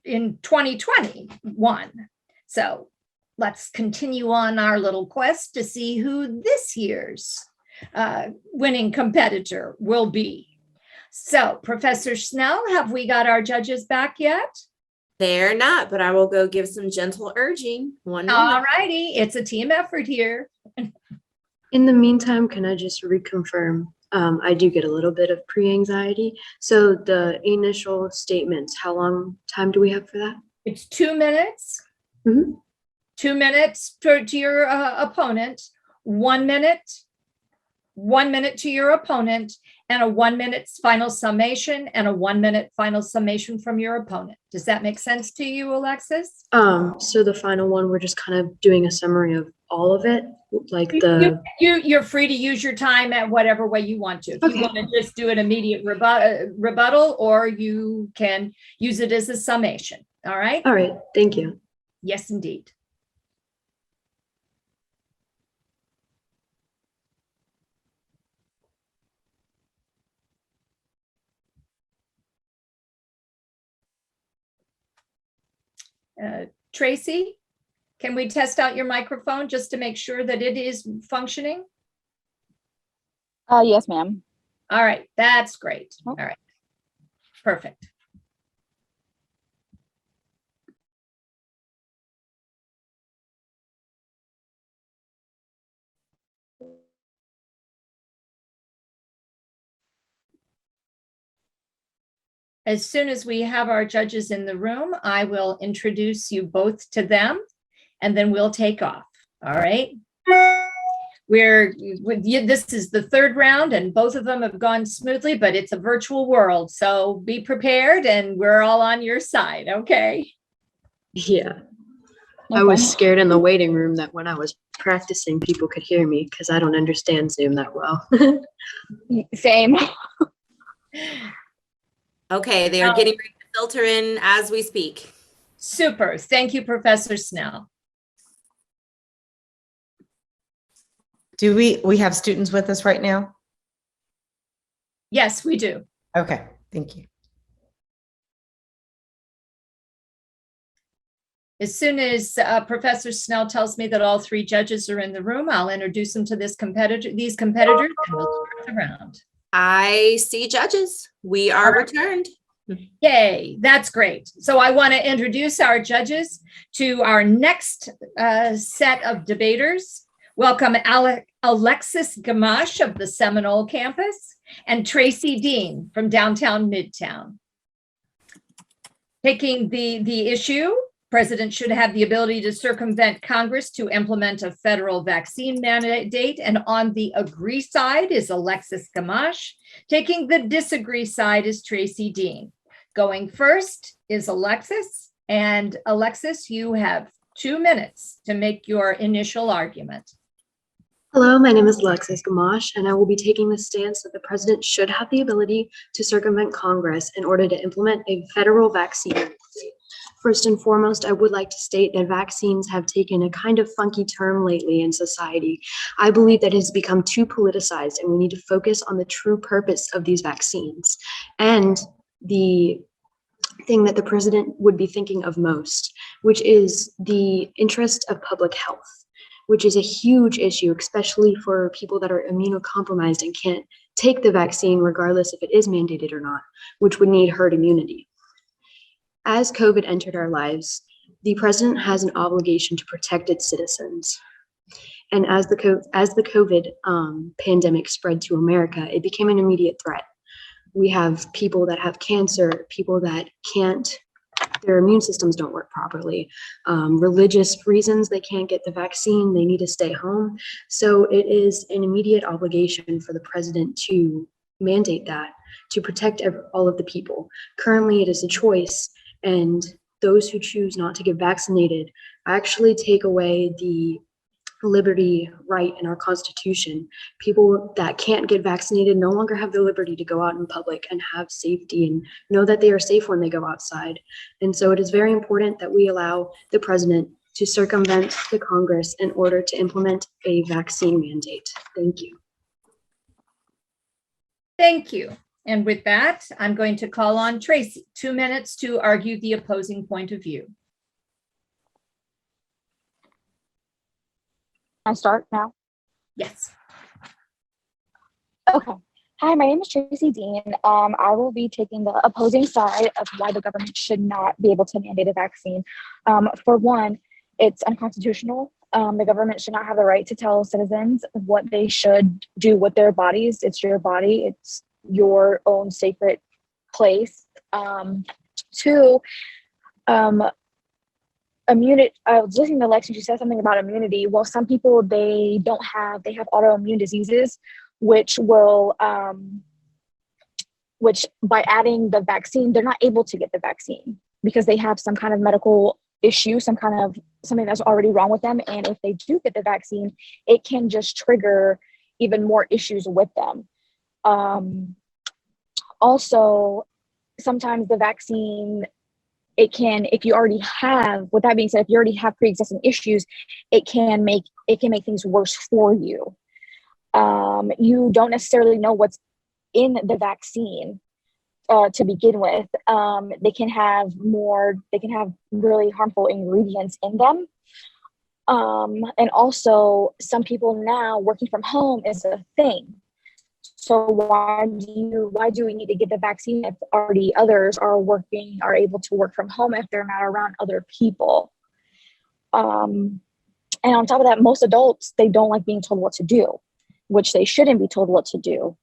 in 2020 won. So let's continue on our little quest to see who this year's winning competitor will be. So Professor Snell, have we got our judges back yet? They're not, but I will go give some gentle urging. One All moment. righty, it's a team effort here. In the meantime, can I just reconfirm? I do get a little bit of pre-anxiety. So the initial statements, how long time do we have for that? It's 2 minutes. Mhm. 2 minutes to your opponent, 1 minute, 1 minute to your opponent, and a 1 minute final summation and a 1 minute final summation from your opponent. Does that make sense to you, Alexis? So the final one, we're just kind of doing a summary of all of it, like the, You're free to use your time at whatever way you want to. If you Okay. want to just do an immediate rebuttal, or you can use it as a summation. All right? all right, thank you. Yes, indeed. Tracy, can we test out your microphone just to make sure that it is functioning? Yes, ma'am. All right, that's great. Oh. All right, perfect. As soon as we have our judges in the room, I will introduce you both to them, and then we'll take off. All right. This is the third round, and both of them have gone smoothly, but it's a virtual world. So be prepared, and we're all on your side. Okay. Yeah, No I was problem. scared in the waiting room that when I was practicing, people could hear me because I don't understand Zoom that well. Same. Okay, they are getting ready to filter in as we speak. Super. Thank you, Professor Snell. Do we have students with us right now? Yes, we do. Okay, thank you. As soon as Professor Snell tells me that all three judges are in the room, I'll introduce them to these competitors, and we'll start the round. I see judges. We are returned. Yay, that's great. So I want to introduce our judges to our next set of debaters. Welcome Alexis Gamache of the Seminole campus and Tracy Dean from downtown Midtown. Taking the issue, President should have the ability to circumvent Congress to implement a federal vaccine mandate. And on the agree side is Alexis Gamache. Taking the disagree side is Tracy Dean. Going first is Alexis. And Alexis, you have 2 minutes to make your initial argument. Hello, my name is Alexis Gamache, and I will be taking the stance that the president should have the ability to circumvent Congress in order to implement a federal vaccine mandate. First and foremost, I would like to state that vaccines have taken a kind of funky turn lately in society. I believe that it has become too politicized, and we need to focus on the true purpose of these vaccines and the thing that the president would be thinking of most, which is the interest of public health, which is a huge issue, especially for people that are immunocompromised and can't take the vaccine regardless if it is mandated or not, which would need herd immunity. As COVID entered our lives, the president has an obligation to protect its citizens. And as the COVID pandemic spread to America, it became an immediate threat. We have people that have cancer, people that their immune systems don't work properly. Religious reasons, they can't get the vaccine, they need to stay home. So it is an immediate obligation for the president to mandate that, to protect all of the people. Currently, it is a choice, and those who choose not to get vaccinated actually take away the liberty right in our Constitution. People that can't get vaccinated no longer have the liberty to go out in public and have safety and know that they are safe when they go outside. And so it is very important that we allow the president to circumvent the Congress in order to implement a vaccine mandate. Thank you. Thank you. And with that, I'm going to call on Tracy, 2 minutes to argue the opposing point of view. I start now. Yes. Okay. Hi, my name is Tracy Dean. I will be taking the opposing side of why the government should not be able to mandate a vaccine. For one, it's unconstitutional. The government should not have the right to tell citizens what they should do with their bodies. It's your body. It's your own sacred place. Two, immunity. I was listening to Lexi. She said something about immunity. Well, some people they have autoimmune diseases, which by adding the vaccine, they're not able to get the vaccine because they have some kind of medical issue, something that's already wrong with them. And if they do get the vaccine, it can just trigger even more issues with them. Also, sometimes the vaccine, if you already have, with that being said, if you already have pre-existing issues, it can make things worse for you. You don't necessarily know what's in the vaccine to begin with. They can have really harmful ingredients in them. And also, some people now working from home is a thing. So why do we need to get the vaccine if already others are able to work from home if they're not around other people? And on top of that, most adults, they don't like being told what to do, which they shouldn't be told what to do.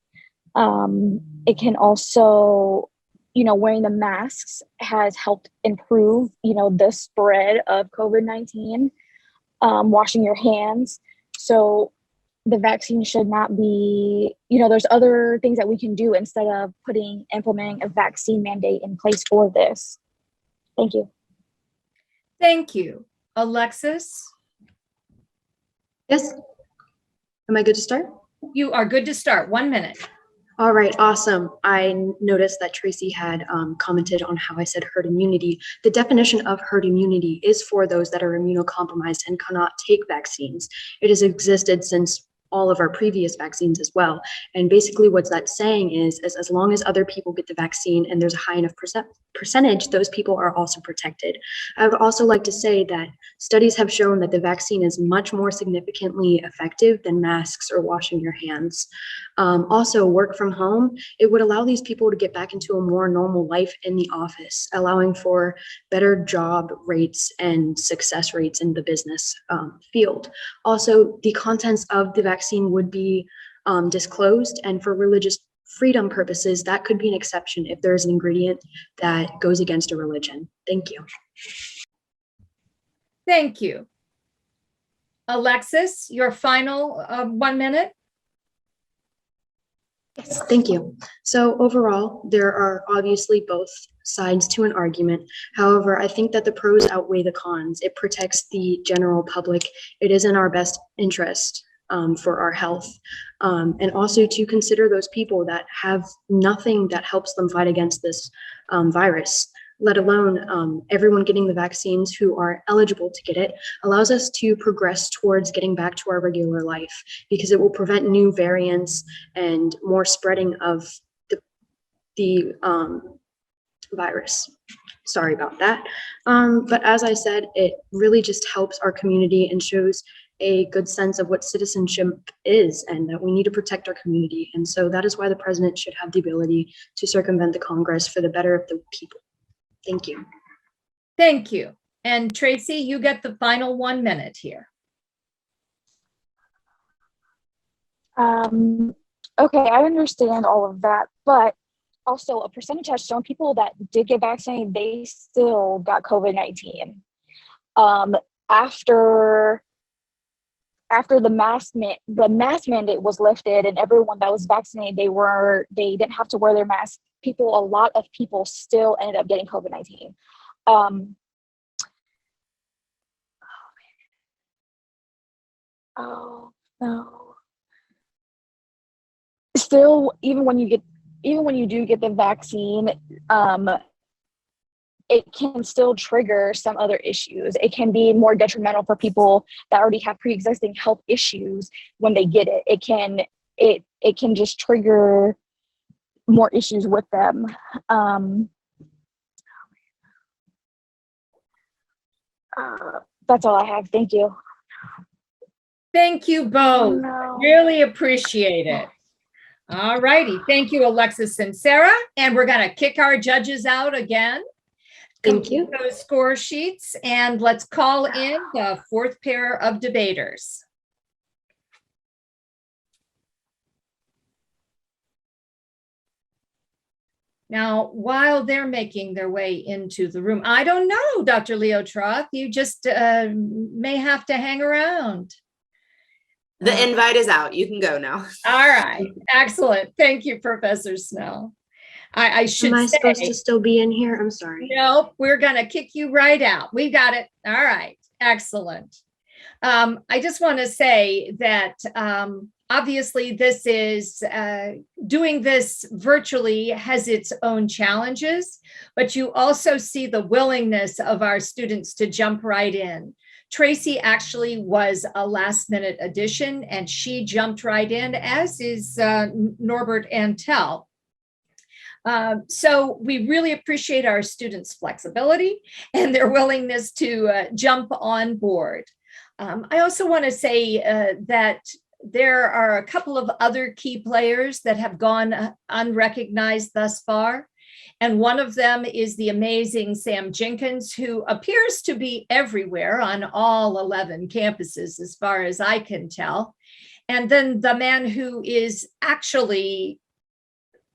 It can also, wearing the masks has helped improve, the spread of COVID-19, washing your hands. So the vaccine should not be, there's other things that we can do instead of implementing a vaccine mandate in place for this. Thank you. Thank you. Alexis, Yes. Am I good to start? you are good to start. 1 minute. All right, awesome. I noticed that Tracy had commented on how I said herd immunity. The definition of herd immunity is for those that are immunocompromised and cannot take vaccines. It has existed since all of our previous vaccines as well. And basically what that's saying is as long as other people get the vaccine and there's a high enough percentage, those people are also protected. I would also like to say that studies have shown that the vaccine is much more significantly effective than masks or washing your hands. Also, work from home, it would allow these people to get back into a more normal life in the office, allowing for better job rates and success rates in the business field. Also, the contents of the vaccine would be disclosed, and for religious freedom purposes, that could be an exception if there's an ingredient that goes against a religion. Thank you. Thank you. Alexis, your final 1 minute. Yes, thank you. So overall, there are obviously both sides to an argument. However, I think that the pros outweigh the cons. It protects the general public. It is in our best interest for our health. And also to consider those people that have nothing that helps them fight against this virus, let alone everyone getting the vaccines who are eligible to get it, allows us to progress towards getting back to our regular life, because it will prevent new variants and more spreading of the virus. Sorry about that. But as I said, it really just helps our community and shows a good sense of what citizenship is, and that we need to protect our community. And so that is why the president should have the ability to circumvent the Congress for the better of the people. Thank you. Thank you. And Tracy, you get the final 1 minute here. Okay, I understand all of that, but also a percentage has shown people that did get vaccinated, they still got COVID-19. After the mask mandate was lifted and everyone that was vaccinated, they didn't have to wear their mask. A lot of people still ended up getting COVID-19. Oh no. Still, even when you do get the vaccine, it can still trigger some other issues. It can be more detrimental for people that already have pre-existing health issues when they get it. It can just trigger more issues with them. That's all I have. Thank you. Thank you both. No. Really appreciate it. All righty. Thank you, Alexis and Sarah. And we're going to kick our judges out again. Thank you. Complete those score sheets, and let's call in the fourth pair of debaters. Now, while they're making their way into the room, I don't know, Dr. Leo Troth, you just may have to hang around. The invite is out. You can go now. All right, excellent. Thank you, Professor Snell. I should Am I say, supposed to still be in here? I'm sorry. nope, we're gonna kick you right out. We got it. All right, excellent. I just want to say that obviously this is doing this virtually has its own challenges, but you also see the willingness of our students to jump right in. Tracy actually was a last minute addition and she jumped right in, as is Norbert Antel. So we really appreciate our students' flexibility and their willingness to jump on board. I also want to say that there are a couple of other key players that have gone unrecognized thus far. And one of them is the amazing Sam Jenkins, who appears to be everywhere on all 11 campuses, as far as I can tell. And then the man who is actually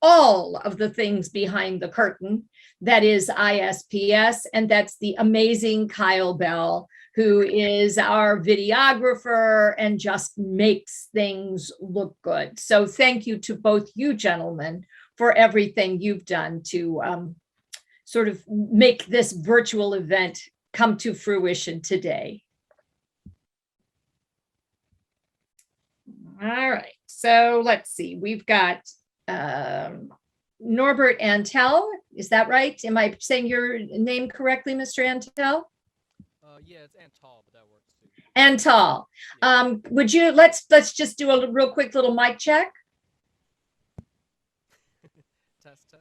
all of the things behind the curtain, that is ISPS, and that's the amazing Kyle Bell, who is our videographer and just makes things look good. So thank you to both you gentlemen for everything you've done to sort of make this virtual event come to fruition today. All right, so let's see, we've got Norbert Antel, is that right? Am I saying your name correctly, Mr. Antel? Yeah, it's Antal, but that works too. Antal, would you, let's just do a real quick little mic check. Test.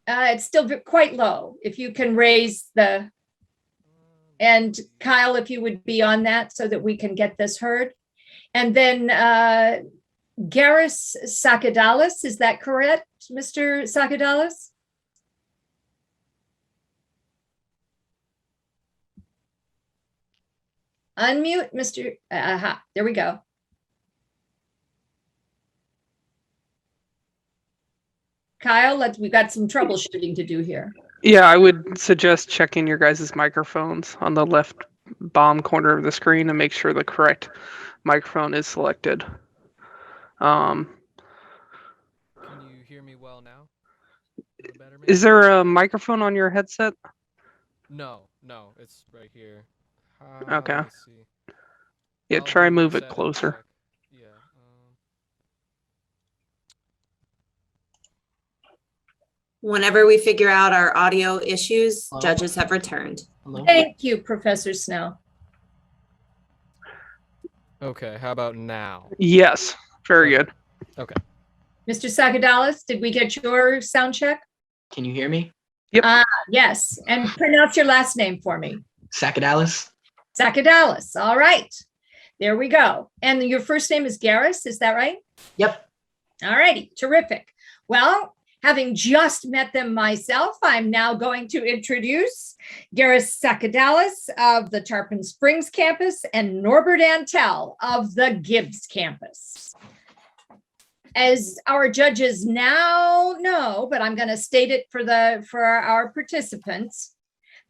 It's still quite low. If you can raise the, and Kyle, if you would be on that so that we can get this heard. And then Garris Sakadalis, is that correct, Mr. Sakadalis? Unmute, Mr. There we go. Kyle, we've got some troubleshooting to do here. Yeah, I would suggest checking your guys' microphones on the left bottom corner of the screen and make sure the correct microphone is selected. Can you hear me well now? Better, Is there a microphone on your headset? No, it's right here. Okay. Let me see. Yeah, I'll try and move reset it and closer. check. Yeah. Whenever we figure out our audio issues, Hello? judges have returned. Hello? Thank you, Professor Snell. Okay, how about now? Yes, very good. Okay. Mr. Sakadalis, did we get your sound check? Can you hear me? Yes, and pronounce your last name for me. Sakadalis? Sakadalis, all right. There we go. And your first name is Garris, is that right? Yep. All righty, terrific. Well, having just met them myself, I'm now going to introduce Garris Sakadalis of the Tarpon Springs campus and Norbert Antel of the Gibbs campus. As our judges now know, but I'm going to state it for our participants,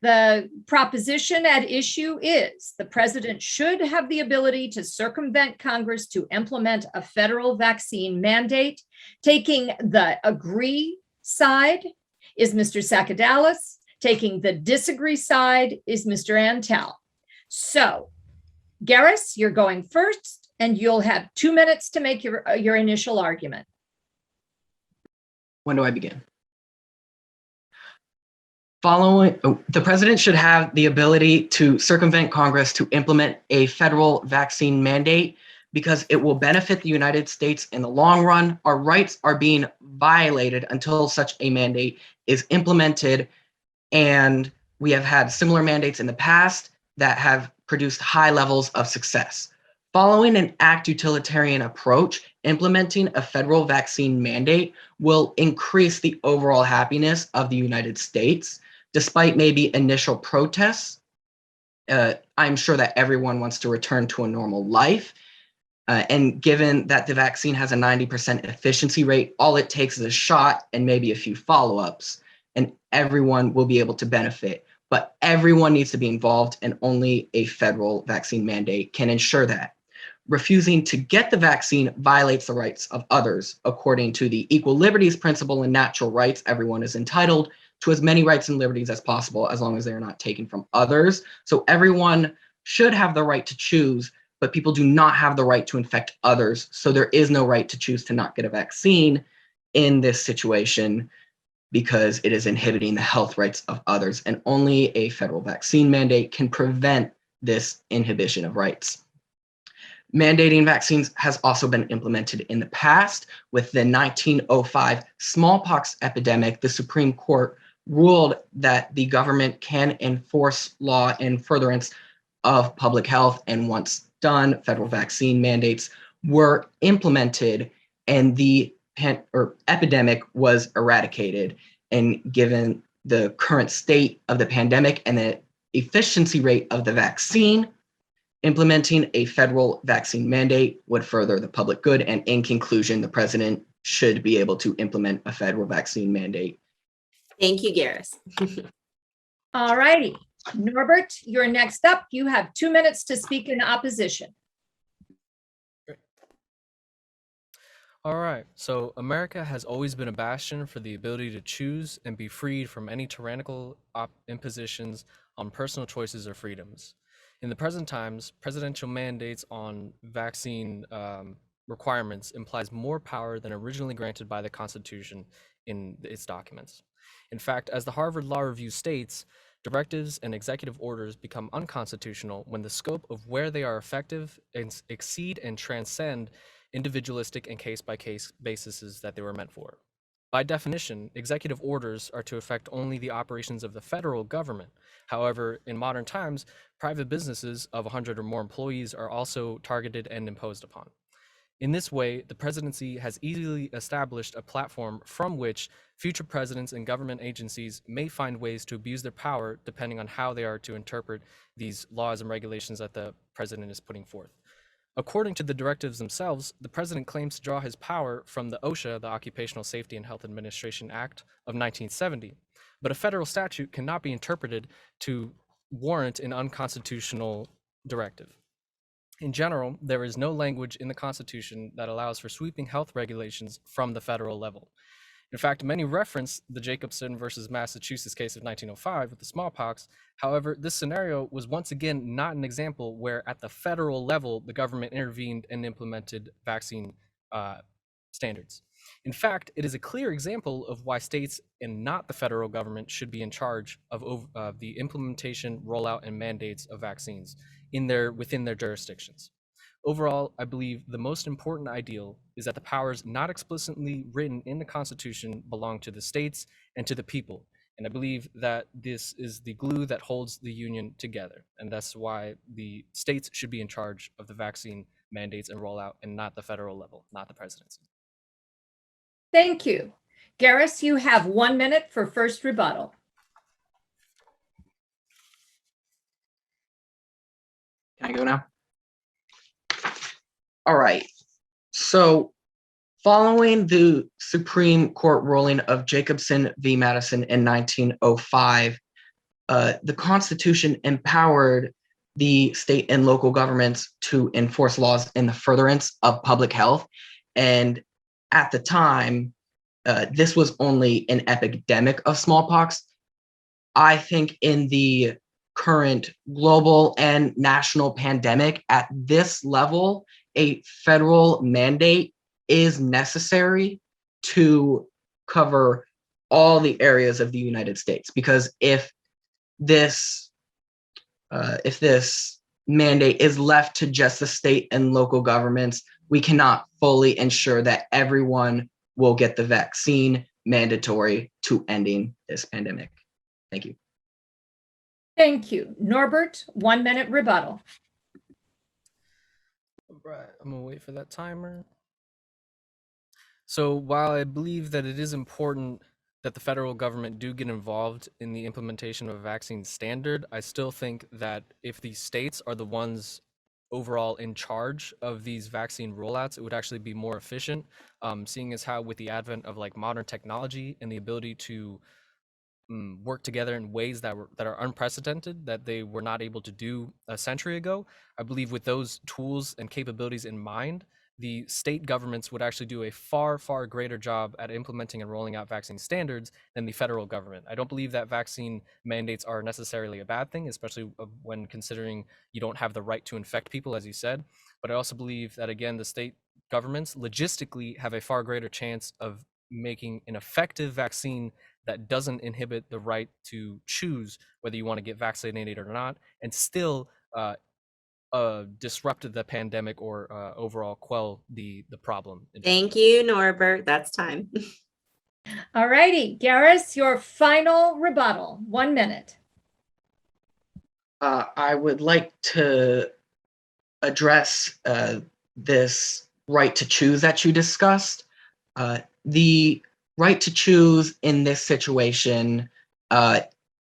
the proposition at issue is the president should have the ability to circumvent Congress to implement a federal vaccine mandate. Taking the agree side is Mr. Sakadalis. Taking the disagree side is Mr. Antel. So, Garris, you're going first, and you'll have 2 minutes to make your initial argument. When do I begin? The president should have the ability to circumvent Congress to implement a federal vaccine mandate because it will benefit the United States in the long run. Our rights are being violated until such a mandate is implemented. And we have had similar mandates in the past that have produced high levels of success. Following an act utilitarian approach, implementing a federal vaccine mandate will increase the overall happiness of the United States, despite maybe initial protests. I'm sure that everyone wants to return to a normal life. And given that the vaccine has a 90% efficiency rate, all it takes is a shot and maybe a few follow-ups, and everyone will be able to benefit. But everyone needs to be involved, and only a federal vaccine mandate can ensure that. Refusing to get the vaccine violates the rights of others. According to the equal liberties principle and natural rights, everyone is entitled to as many rights and liberties as possible, as long as they are not taken from others. So everyone should have the right to choose, but people do not have the right to infect others. So there is no right to choose to not get a vaccine in this situation, because it is inhibiting the health rights of others, and only a federal vaccine mandate can prevent this inhibition of rights. Mandating vaccines has also been implemented in the past. With the 1905 smallpox epidemic, the Supreme Court ruled that the government can enforce law in furtherance of public health, and once done, federal vaccine mandates were implemented, and the epidemic was eradicated. And given the current state of the pandemic and the efficiency rate of the vaccine, implementing a federal vaccine mandate would further the public good. And in conclusion, the president should be able to implement a federal vaccine mandate. Thank you, Garris. All righty. Norbert, you're next up. You have 2 minutes to speak in opposition. All right. So America has always been a bastion for the ability to choose and be freed from any tyrannical impositions on personal choices or freedoms. In the present times, presidential mandates on vaccine requirements implies more power than originally granted by the Constitution in its documents. In fact, as the Harvard Law Review states, directives and executive orders become unconstitutional when the scope of where they are effective exceed and transcend individualistic and case-by-case bases that they were meant for. By definition, executive orders are to affect only the operations of the federal government. However, in modern times, private businesses of 100 or more employees are also targeted and imposed upon. In this way, the presidency has easily established a platform from which future presidents and government agencies may find ways to abuse their power depending on how they are to interpret these laws and regulations that the president is putting forth. According to the directives themselves, the president claims to draw his power from the OSHA, the Occupational Safety and Health Administration Act of 1970, but a federal statute cannot be interpreted to warrant an unconstitutional directive. In general, there is no language in the Constitution that allows for sweeping health regulations from the federal level. In fact, many reference the Jacobson versus Massachusetts case of 1905 with the smallpox. However, this scenario was once again not an example where at the federal level, the government intervened and implemented vaccine standards. In fact, it is a clear example of why states and not the federal government should be in charge of the implementation, rollout, and mandates of vaccines within their jurisdictions. Overall, I believe the most important ideal is that the powers not explicitly written in the Constitution belong to the states and to the people. And I believe that this is the glue that holds the union together. And that's why the states should be in charge of the vaccine mandates and rollout, and not the federal level, not the presidency. Thank you. Garris, you have 1 minute for first rebuttal. Can I go now? All right. So following the Supreme Court ruling of Jacobson v. Madison in 1905, the Constitution empowered the state and local governments to enforce laws in the furtherance of public health. And at the time, this was only an epidemic of smallpox. I think in the current global and national pandemic, at this level, a federal mandate is necessary to cover all the areas of the United States. Because if this mandate is left to just the state and local governments, we cannot fully ensure that everyone will get the vaccine mandatory to ending this pandemic. Thank you. Thank you. Norbert, 1 minute rebuttal. right, I'm gonna wait for that timer. So while I believe that it is important that the federal government do get involved in the implementation of a vaccine standard, I still think that if the states are the ones overall in charge of these vaccine rollouts, it would actually be more efficient, seeing as how with the advent of like modern technology and the ability to work together in ways that are unprecedented, that they were not able to do a century ago. I believe with those tools and capabilities in mind, the state governments would actually do a far, far greater job at implementing and rolling out vaccine standards than the federal government. I don't believe that vaccine mandates are necessarily a bad thing, especially when considering you don't have the right to infect people, as you said. But I also believe that, again, the state governments logistically have a far greater chance of making an effective vaccine that doesn't inhibit the right to choose whether you want to get vaccinated or not, and still disrupt the pandemic or overall quell the problem. Thank you, Norbert. That's time. All righty, Garris, your final rebuttal, 1 minute. I would like to address this right to choose that you discussed. The right to choose in this situation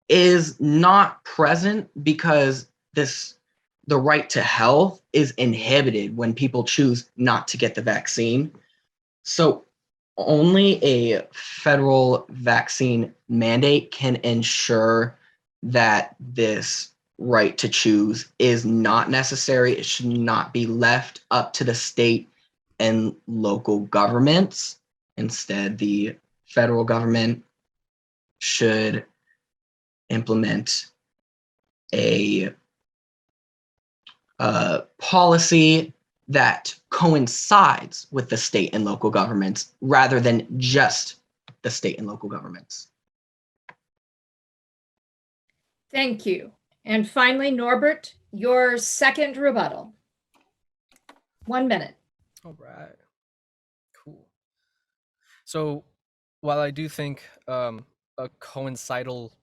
is not present because the right to health is inhibited when people choose not to get the vaccine. So only a federal vaccine mandate can ensure that this right to choose is not necessary. It should not be left up to the state and local governments. Instead, the federal government should implement a policy that coincides with the state and local governments rather than just the state and local governments. Thank you. And finally, Norbert, your second rebuttal. 1 minute. All right. Cool. So while I do think a coincidental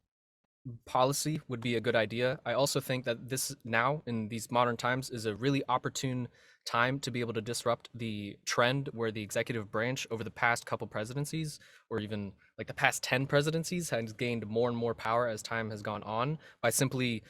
policy would be a good idea, I also think that this now in these modern times is a really opportune time to be able to disrupt the trend where the executive branch over the past couple presidencies, or even like the past 10 presidencies, has gained more and more power as time has gone on by simply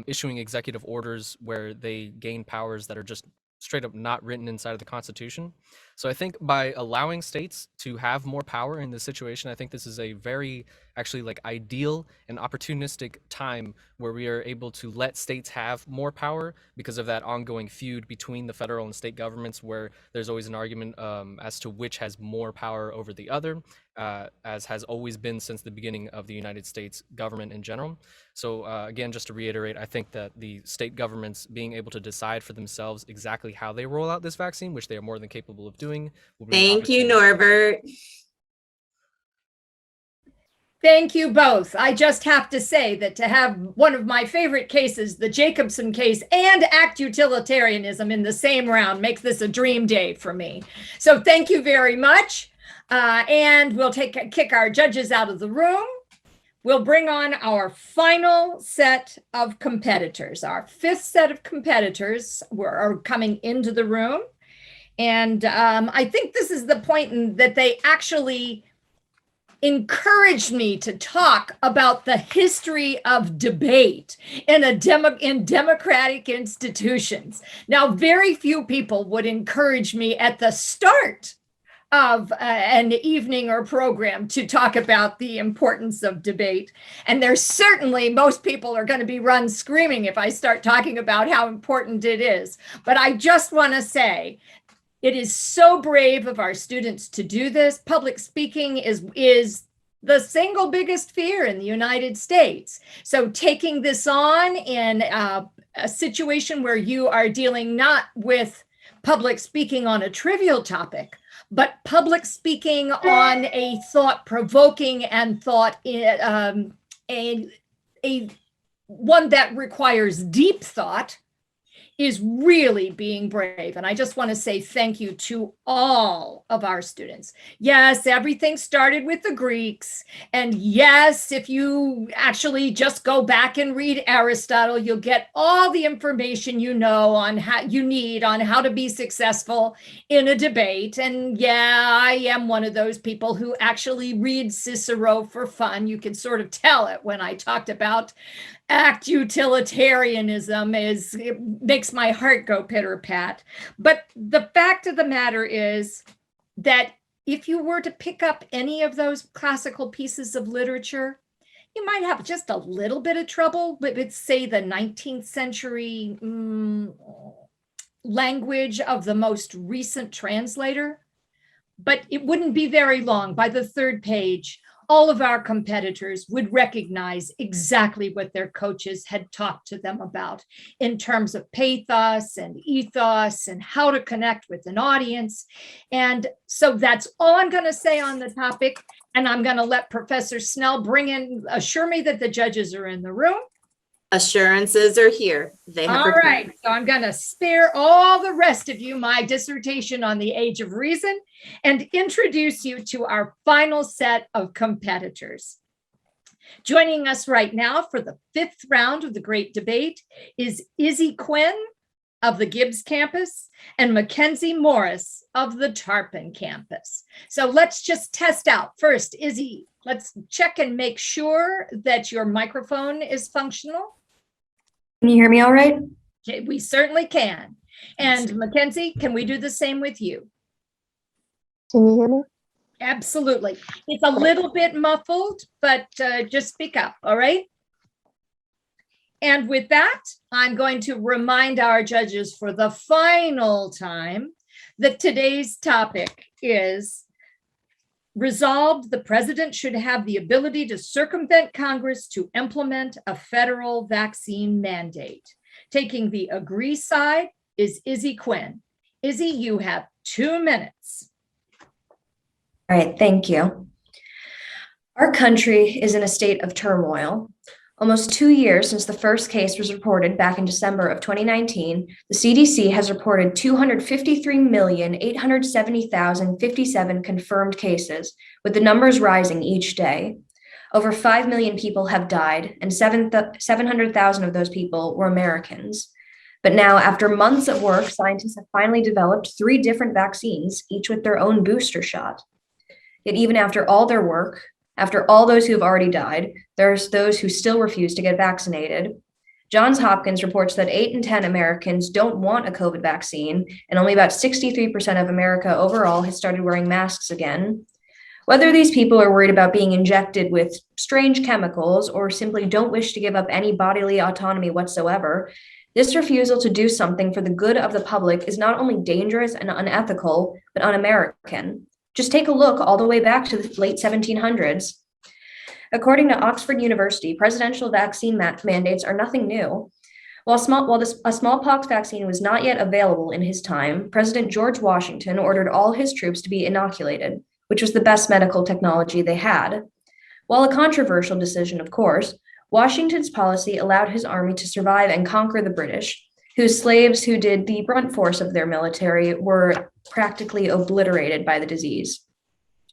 issuing executive orders where they gain powers that are just straight up not written inside of the Constitution. So I think by allowing states to have more power in this situation, I think this is a very actually like ideal and opportunistic time where we are able to let states have more power because of that ongoing feud between the federal and state governments, where there's always an argument as to which has more power over the other, as has always been since the beginning of the United States government in general. So again, just to reiterate, I think that the state governments being able to decide for themselves exactly how they roll out this vaccine, which they are more than capable of doing. Thank you, Norbert. Thank you both. I just have to say that to have one of my favorite cases, the Jacobson case, and act utilitarianism in the same round makes this a dream day for me. So thank you very much. And we'll kick our judges out of the room. We'll bring on our final set of competitors. Our fifth set of competitors are coming into the room. And I think this is the point that they actually encouraged me to talk about the history of debate in democratic institutions. Now, very few people would encourage me at the start of an evening or program to talk about the importance of debate. And there's certainly, most people are going to be run screaming if I start talking about how important it is. But I just want to say, it is so brave of our students to do this. Public speaking is the single biggest fear in the United States. So taking this on in a situation where you are dealing not with public speaking on a trivial topic, but public speaking on a thought-provoking and one that requires deep thought, is really being brave. And I just want to say thank you to all of our students. Yes, everything started with the Greeks. And yes, if you actually just go back and read Aristotle, you'll get all the information you know on how you need on how to be successful in a debate. And yeah, I am one of those people who actually read Cicero for fun. You can sort of tell it when I talked about act utilitarianism. It makes my heart go pitter pat. But the fact of the matter is that if you were to pick up any of those classical pieces of literature, you might have just a little bit of trouble with, say, the 19th century language of the most recent translator. But it wouldn't be very long. By the third page, all of our competitors would recognize exactly what their coaches had talked to them about in terms of pathos and ethos and how to connect with an audience. And so that's all I'm going to say on the topic. And I'm going to let Professor Snell assure me that the judges are in the room. Assurances are here. They have All right, so I'm going to spare all the rest of you my dissertation on the age of reason and introduce you to our final set of competitors. Joining us right now for the 5th round of the great debate is Izzy Quinn of the Gibbs campus and Mackenzie Morris of the Tarpon campus. So let's just test out. First, Izzy, let's check and make sure that your microphone is functional. Can you hear me all right? Okay, we certainly can. And Mackenzie, can we do the same with you? Can you hear me? Absolutely. It's a little bit muffled, but just speak up, all right? And with that, I'm going to remind our judges for the final time that today's topic is resolved, the president should have the ability to circumvent Congress to implement a federal vaccine mandate. Taking the agree side is Izzy Quinn. Izzy, you have 2 minutes. All right, thank you. Our country is in a state of turmoil. Almost 2 years since the first case was reported back in December of 2019, the CDC has reported 253,870,057 confirmed cases, with the numbers rising each day. Over 5 million people have died, and 700,000 of those people were Americans. But now, after months of work, scientists have finally developed 3 different vaccines, each with their own booster shot. Yet even after all their work, after all those who have already died, there's those who still refuse to get vaccinated. Johns Hopkins reports that 8 in 10 Americans don't want a COVID vaccine, and only about 63% of America overall has started wearing masks again. Whether these people are worried about being injected with strange chemicals or simply don't wish to give up any bodily autonomy whatsoever, this refusal to do something for the good of the public is not only dangerous and unethical, but un-American. Just take a look all the way back to the late 1700s. According to Oxford University, presidential vaccine mandates are nothing new. While a smallpox vaccine was not yet available in his time, President George Washington ordered all his troops to be inoculated, which was the best medical technology they had. While a controversial decision, of course, Washington's policy allowed his army to survive and conquer the British, whose slaves who did the brunt force of their military were practically obliterated by the disease.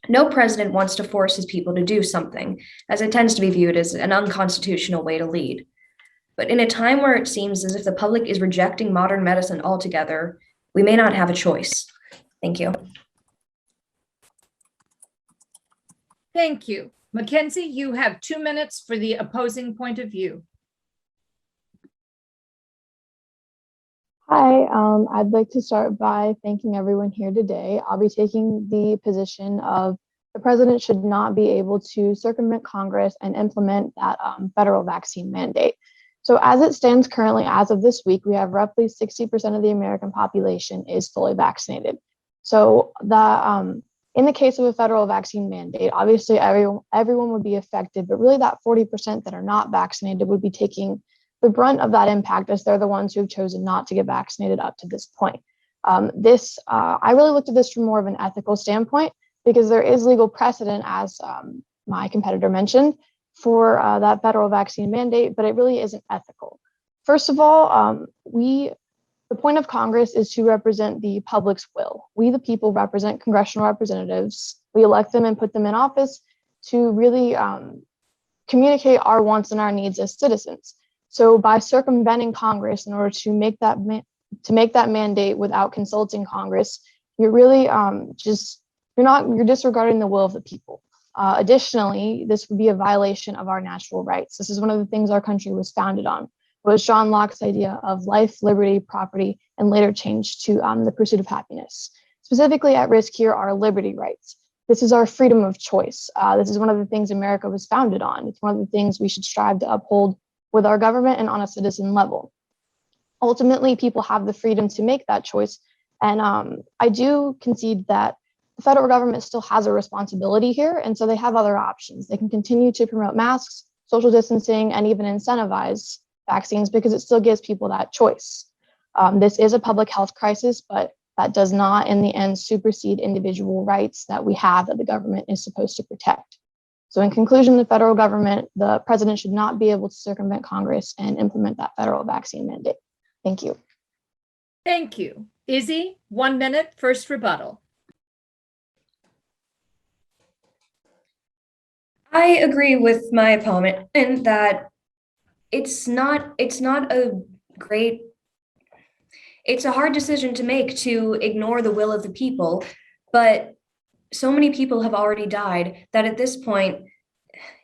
No president wants to force his people to do something, as it tends to be viewed as an unconstitutional way to lead. But in a time where it seems as if the public is rejecting modern medicine altogether, we may not have a choice. Thank you. Thank you. Mackenzie, you have 2 minutes for the opposing point of view. Hi, I'd like to start by thanking everyone here today. I'll be taking the position of the president should not be able to circumvent Congress and implement that federal vaccine mandate. So as it stands currently, as of this week, we have roughly 60% of the American population is fully vaccinated. So in the case of a federal vaccine mandate, obviously everyone would be affected, but really that 40% that are not vaccinated would be taking the brunt of that impact, as they're the ones who have chosen not to get vaccinated up to this point. I really looked at this from more of an ethical standpoint, because there is legal precedent, as my competitor mentioned, for that federal vaccine mandate, but it really isn't ethical. First of all, we The point of Congress is to represent the public's will. We, the people, represent congressional representatives. We elect them and put them in office to really communicate our wants and our needs as citizens. So by circumventing Congress in order to make that mandate without consulting Congress, you're really you're disregarding the will of the people. Additionally, this would be a violation of our natural rights. This is one of the things our country was founded on, was John Locke's idea of life, liberty, property, and later changed to the pursuit of happiness. Specifically at risk here are liberty rights. This is our freedom of choice. This is one of the things America was founded on. It's one of the things we should strive to uphold with our government and on a citizen level. Ultimately, people have the freedom to make that choice. And I do concede that the federal government still has a responsibility here. And so they have other options. They can continue to promote masks, social distancing, and even incentivize vaccines because it still gives people that choice. This is a public health crisis, but that does not in the end supersede individual rights that we have that the government is supposed to protect. So in conclusion, the president should not be able to circumvent Congress and implement that federal vaccine mandate. Thank you. Thank you. Izzy, 1 minute, first rebuttal. I agree with my opponent in that it's a hard decision to make to ignore the will of the people, but so many people have already died that at this point,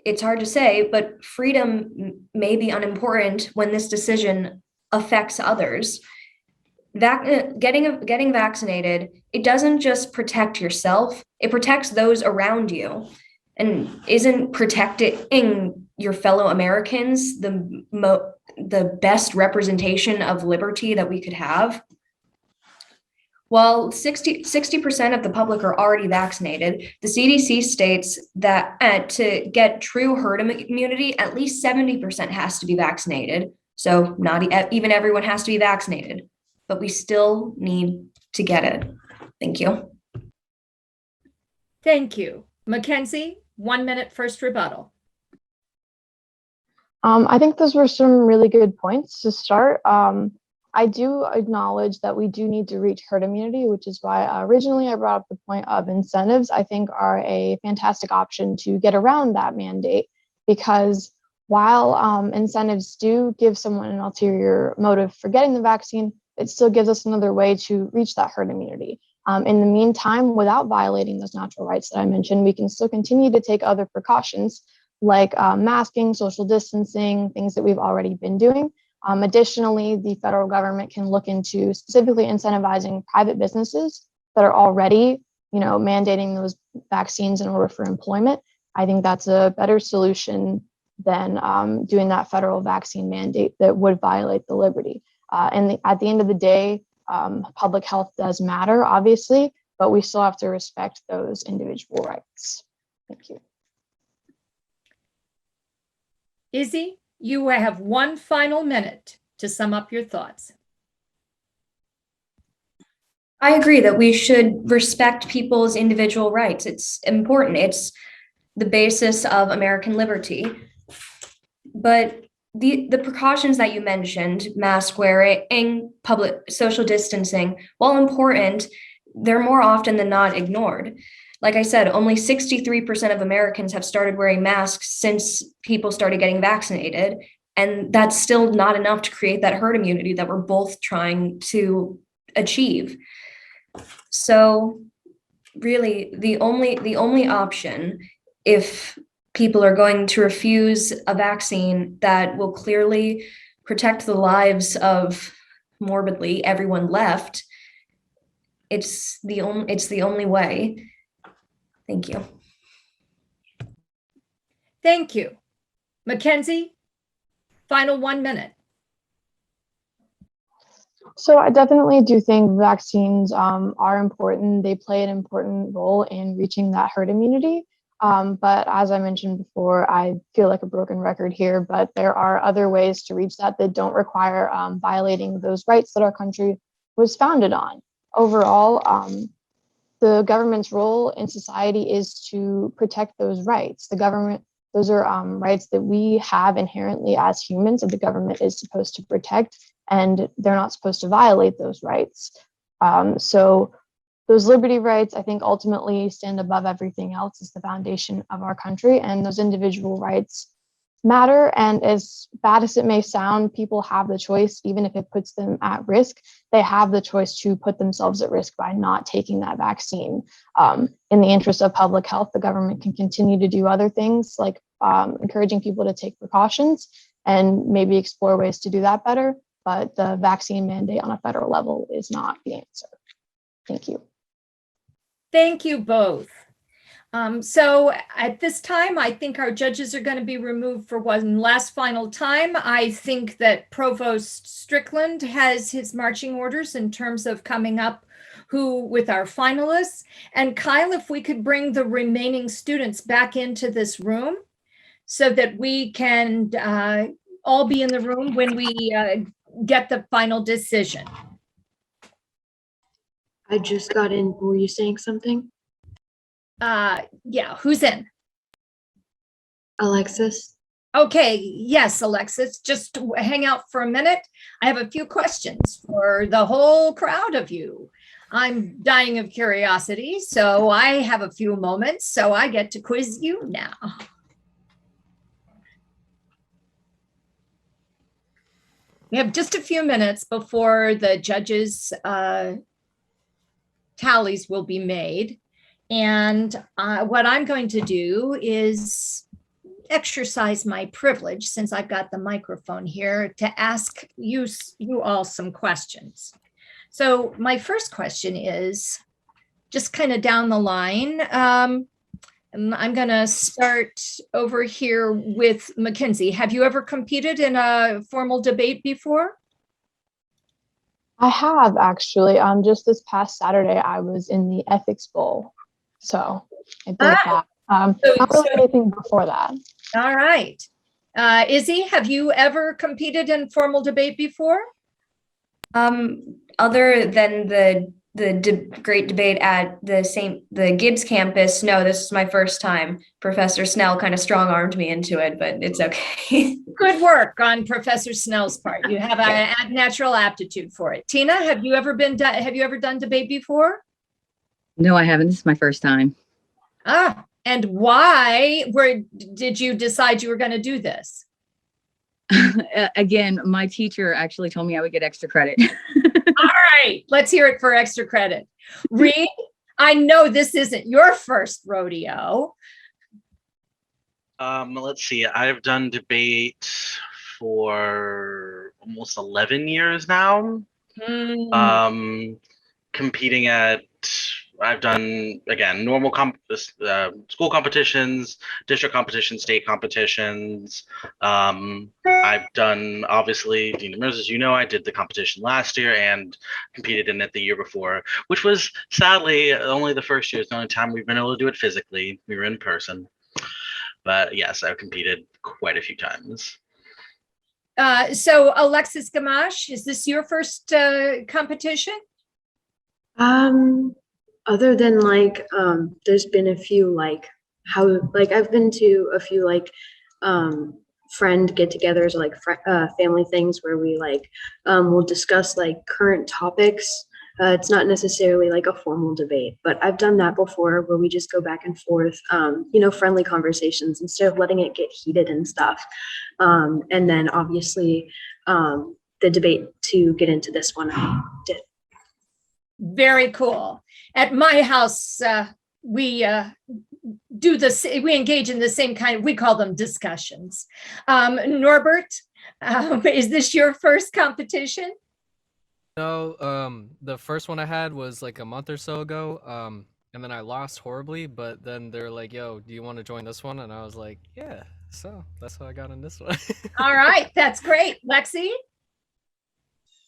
it's hard to say, but freedom may be unimportant when this decision affects others. Getting vaccinated, it doesn't just protect yourself, it protects those around you. And isn't protecting your fellow Americans the best representation of liberty that we could have? While 60% of the public are already vaccinated, the CDC states that to get true herd immunity, at least 70% has to be vaccinated. So not even everyone has to be vaccinated, but we still need to get it. Thank you. Thank you. Mackenzie, 1 minute, first rebuttal. I think those were some really good points to start. I do acknowledge that we do need to reach herd immunity, which is why originally I brought up the point of incentives, I think are a fantastic option to get around that mandate, because while incentives do give someone an ulterior motive for getting the vaccine, it still gives us another way to reach that herd immunity. In the meantime, without violating those natural rights that I mentioned, we can still continue to take other precautions like masking, social distancing, things that we've already been doing. Additionally, the federal government can look into specifically incentivizing private businesses that are already, mandating those vaccines in order for employment. I think that's a better solution than doing that federal vaccine mandate that would violate the liberty. And at the end of the day, public health does matter, obviously, but we still have to respect those individual rights. Thank you. Izzy, you have 1 final minute to sum up your thoughts. I agree that we should respect people's individual rights. It's important. It's the basis of American liberty. But the precautions that you mentioned, mask wearing, public social distancing, while important, they're more often than not ignored. Like I said, only 63% of Americans have started wearing masks since people started getting vaccinated. And that's still not enough to create that herd immunity that we're both trying to achieve. So really, the only option, if people are going to refuse a vaccine that will clearly protect the lives of morbidly everyone left, it's the only way. Thank you. Thank you. Mackenzie, final 1 minute. So I definitely do think vaccines are important. They play an important role in reaching that herd immunity. But as I mentioned before, I feel like a broken record here, but there are other ways to reach that don't require violating those rights that our country was founded on. Overall, the government's role in society is to protect those rights. The government Those are rights that we have inherently as humans that the government is supposed to protect, and they're not supposed to violate those rights. So those liberty rights, I think, ultimately stand above everything else as the foundation of our country, and those individual rights matter. And as bad as it may sound, people have the choice, even if it puts them at risk, they have the choice to put themselves at risk by not taking that vaccine. In the interest of public health, the government can continue to do other things like encouraging people to take precautions and maybe explore ways to do that better. But the vaccine mandate on a federal level is not the answer. Thank you. Thank you both. So at this time, I think our judges are going to be removed for one last final time. I think that Provost Strickland has his marching orders in terms of coming up with our finalists. And Kyle, if we could bring the remaining students back into this room so that we can all be in the room when we get the final decision. I just got in. Were you saying something? Yeah, who's in? Alexis? Okay, yes, Alexis, just hang out for a minute. I have a few questions for the whole crowd of you. I'm dying of curiosity, so I have a few moments, so I get to quiz you now. We have just a few minutes before the judges' tallies will be made. And what I'm going to do is exercise my privilege, since I've got the microphone here, to ask you all some questions. So my first question is just kind of down the line. And I'm going to start over here with Mackenzie. Have you ever competed in a formal debate before? I have actually. Just this past Saturday, I was in the Ethics Bowl. So I did that. Not really anything before that. All right. Izzy, have you ever competed in formal debate before? Other than the great debate at the Gibbs campus, no, this is my first time. Professor Snell kind of strong-armed me into it, but it's okay. Good work on Professor Snell's part. You have a natural aptitude for it. Tina, have you ever done debate before? No, I haven't. This is my first time. And why did you decide you were going to do this? Again, my teacher actually told me I would get extra credit. All right, let's hear it for extra credit. Reed, I know this isn't your first rodeo. Let's see. I've done debate for almost 11 years now. Competing at, I've done, again, normal school competitions, district competitions, state competitions. I've done, obviously, Dean Demers, as you know, I did the competition last year and competed in it the year before, which was sadly only the first year. It's the only time we've been able to do it physically. We were in person. But yes, I've competed quite a few times. So Alexis Gamache, is this your first competition? Other than there's been a few I've been to a few friend get-togethers or family things where we we'll discuss current topics. It's not necessarily a formal debate, but I've done that before where we just go back and forth, friendly conversations instead of letting it get heated and stuff. And then obviously the debate to get into this one I did. Very cool. At my house, we engage in the same kind, we call them discussions. Norbert, is this your first competition? No, the first one I had was a month or so ago, and then I lost horribly, but then they're like, yo, do you want to join this one? And I was like, yeah, so that's how I got in this one. All right, that's great. Lexi?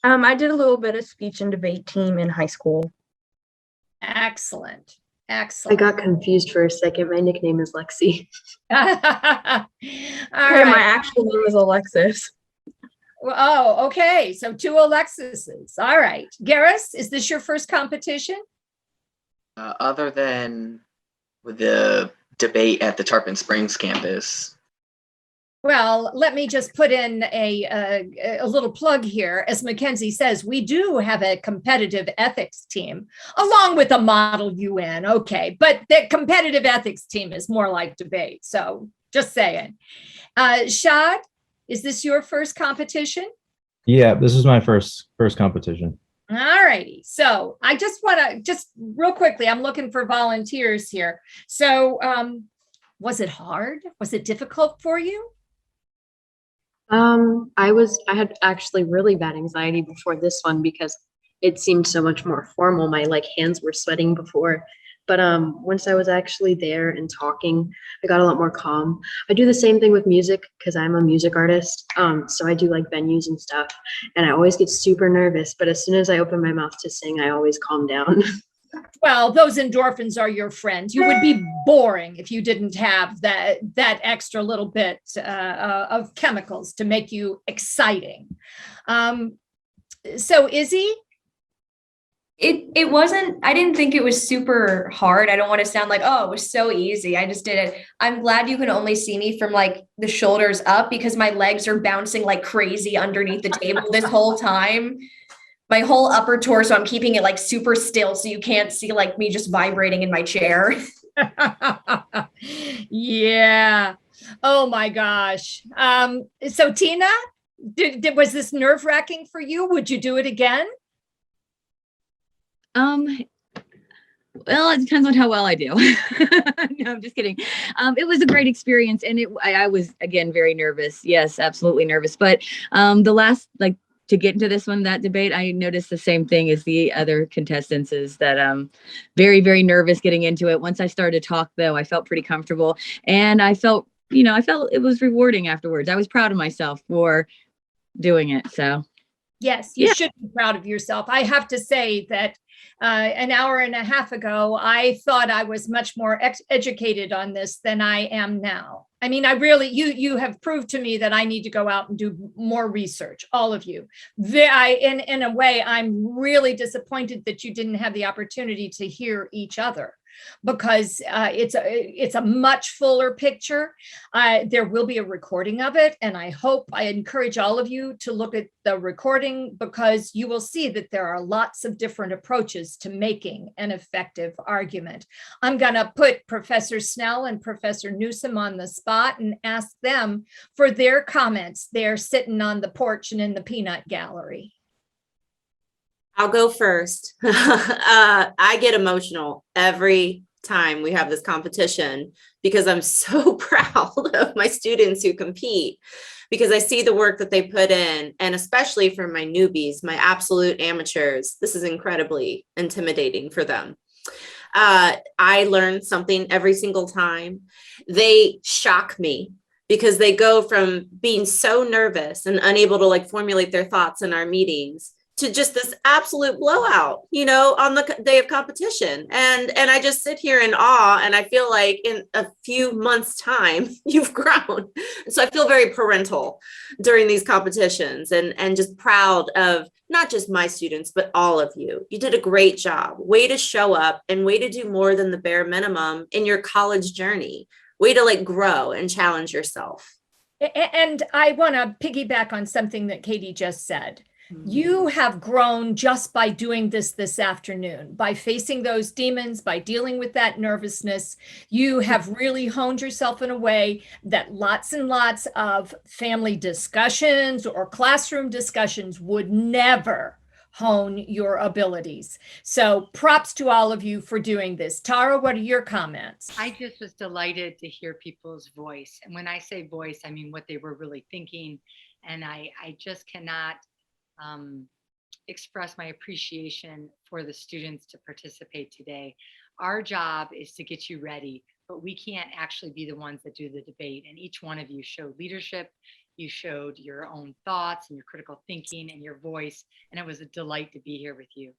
I did a little bit of speech and debate team in high school. Excellent. I got confused for a second. My nickname is Lexi. All My right. actual name is Alexis. Oh, okay. So 2 Alexises. All right. Garrus, is this your first competition? Other than with the debate at the Tarpon Springs campus. Well, let me just put in a little plug here. As Mackenzie says, we do have a competitive ethics team along with a model UN. Okay, but the competitive ethics team is more like debate. So just saying. Shad, is this your first competition? Yeah, this is my first competition. All righty. So I just want to just real quickly, I'm looking for volunteers here. So was it hard? Was it difficult for you? I had actually really bad anxiety before this one because it seemed so much more formal. My hands were sweating before. But once I was actually there and talking, I got a lot more calm. I do the same thing with music because I'm a music artist. So I do venues and stuff, and I always get super nervous. But as soon as I open my mouth to sing, I always calm down. Well, those endorphins are your friends. You would be boring if you didn't have that extra little bit of chemicals to make you exciting. So Izzy? It wasn't, I didn't think it was super hard. I don't want to sound like, oh, it was so easy. I just did it. I'm glad you can only see me from the shoulders up because my legs are bouncing like crazy underneath the table this whole time. My whole upper torso, I'm keeping it super still so you can't see me just vibrating in my chair. Yeah. Oh my gosh. So Tina, was this nerve-wracking for you? Would you do it again? Well, it depends on how well I do. No, I'm just kidding. It was a great experience, and I was again very nervous. Yes, absolutely nervous. But the last to get into that debate, I noticed the same thing as the other contestants is that very, very nervous getting into it. Once I started to talk, though, I felt pretty comfortable, and I felt it was rewarding afterwards. I was proud of myself for doing it. So yes, you should be proud of yourself. I have to say that an hour and a half ago, I thought I was much more educated on this than I am now. I mean, you have proved to me that I need to go out and do more research, all of you. In a way, I'm really disappointed that you didn't have the opportunity to hear each other because it's a much fuller picture. There will be a recording of it, and I encourage all of you to look at the recording because you will see that there are lots of different approaches to making an effective argument. I'm going to put Professor Snell and Professor Newsom on the spot and ask them for their comments. They're sitting on the porch and in the peanut gallery. I'll go first. I get emotional every time we have this competition because I'm so proud of my students who compete because I see the work that they put in, and especially for my newbies, my absolute amateurs, this is incredibly intimidating for them. I learn something every single time. They shock me because they go from being so nervous and unable to formulate their thoughts in our meetings to just this absolute blowout, on the day of competition. And I just sit here in awe, and I feel like in a few months' time, you've grown. So I feel very parental during these competitions and just proud of not just my students, but all of you. You did a great job. Way to show up and way to do more than the bare minimum in your college journey. Way to grow and challenge yourself. And I want to piggyback on something that Katie just said. You have grown just by doing this afternoon, by facing those demons, by dealing with that nervousness. You have really honed yourself in a way that lots and lots of family discussions or classroom discussions would never hone your abilities. So props to all of you for doing this. Tara, what are your comments? I just was delighted to hear people's voice. And when I say voice, I mean what they were really thinking. And I just cannot express my appreciation for the students to participate today. Our job is to get you ready, but we can't actually be the ones that do the debate. And each one of you showed leadership, you showed your own thoughts and your critical thinking and your voice, and it was a delight to be here with you.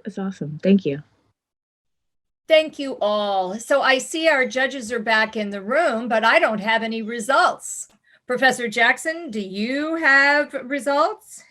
That's awesome. Thank you. Thank you all. So I see our judges are back in the room, but I don't have any results. Professor Jackson, do you have results?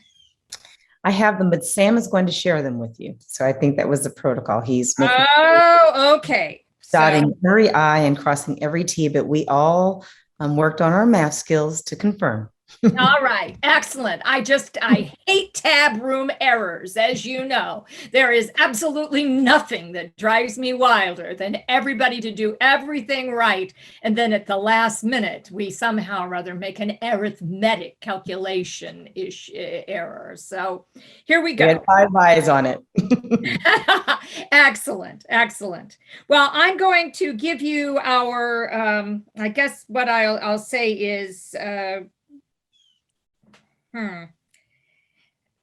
I have them, but Sam is going to share them with you. So I think that was the protocol. He's making. Oh, okay. dotting every I and crossing every T, but we all worked on our math skills to confirm. All right, excellent. I hate tab room errors, as you know. There is absolutely nothing that drives me wilder than everybody to do everything right. And then at the last minute, we somehow or other make an arithmetic calculation error. So here we go. We had 5 eyes on it. Excellent, excellent. Well, I'm going to give you our, I guess what I'll say is,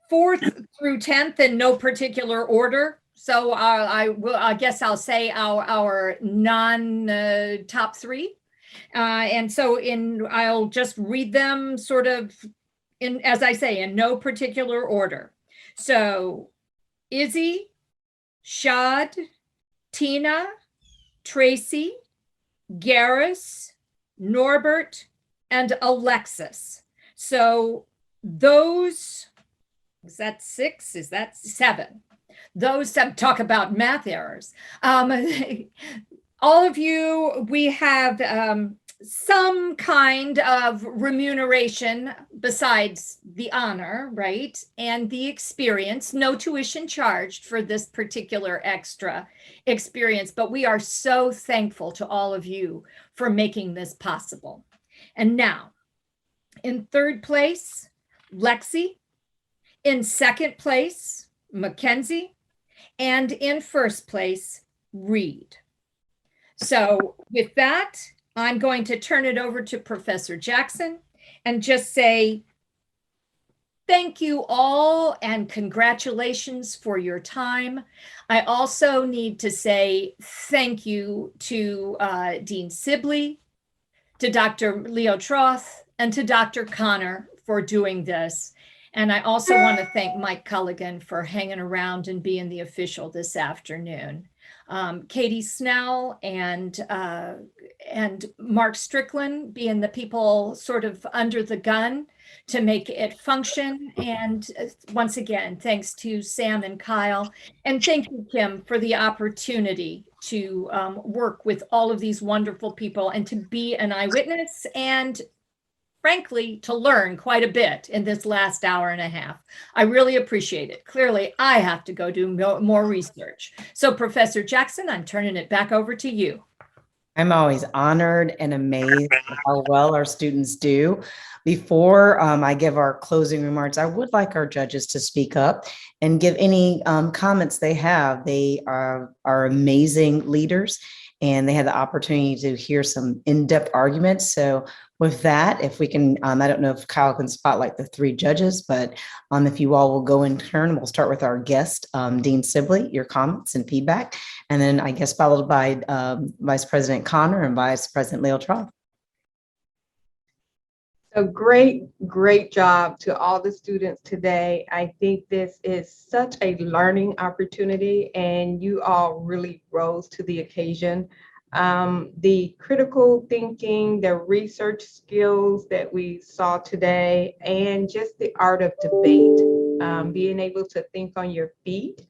4th through 10th in no particular order. So I guess I'll say our non top 3. And so I'll just read them sort of as I say, in no particular order. So Izzy, Shad, Tina, Tracy, Garris, Norbert, and Alexis. So those, is that 6? Is that 7? Those, talk about math errors. All of you, we have some kind of remuneration besides the honor, right? And the experience, no tuition charged for this particular extra experience, but we are so thankful to all of you for making this possible. And now, in 3rd place, Lexi. In 2nd place, Mackenzie. And in 1st place, Reed. So with that, I'm going to turn it over to Professor Jackson and just say thank you all and congratulations for your time. I also need to say thank you to Dean Sibley, to Dr. Leo Troth, and to Dr. Connor for doing this. And I also want to thank Mike Culligan for hanging around and being the official this afternoon. Katie Snell and Mark Strickland being the people sort of under the gun to make it function. And once again, thanks to Sam and Kyle. And thank you, Kim, for the opportunity to work with all of these wonderful people and to be an eyewitness and frankly, to learn quite a bit in this last hour and a half. I really appreciate it. Clearly, I have to go do more research. So Professor Jackson, I'm turning it back over to you. I'm always honored and amazed at how well our students do. Before I give our closing remarks, I would like our judges to speak up and give any comments they have. They are amazing leaders and they had the opportunity to hear some in-depth arguments. So with that, if we can, I don't know if Kyle can spotlight the 3 judges, but if you all will go in turn, we'll start with our guest, Dean Sibley, your comments and feedback, and then I guess followed by Vice President Connor and Vice President Leo Troth. So great job to all the students today. I think this is such a learning opportunity and you all really rose to the occasion. The critical thinking, the research skills that we saw today, and just the art of debate, being able to think on your feet.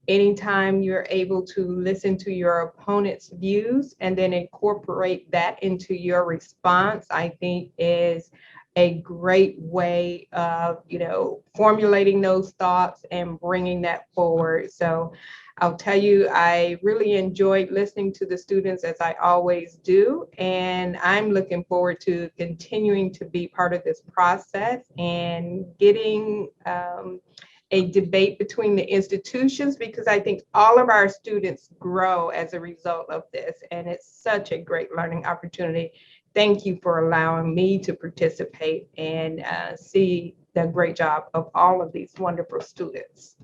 Anytime you're able to listen to your opponent's views and then incorporate that into your response, I think is a great way of, formulating those thoughts and bringing that forward. So I'll tell you, I really enjoyed listening to the students as I always do. And I'm looking forward to continuing to be part of this process and getting a debate between the institutions, because I think all of our students grow as a result of this. And it's such a great learning opportunity. Thank you for allowing me to participate and see the great job of all of these wonderful students.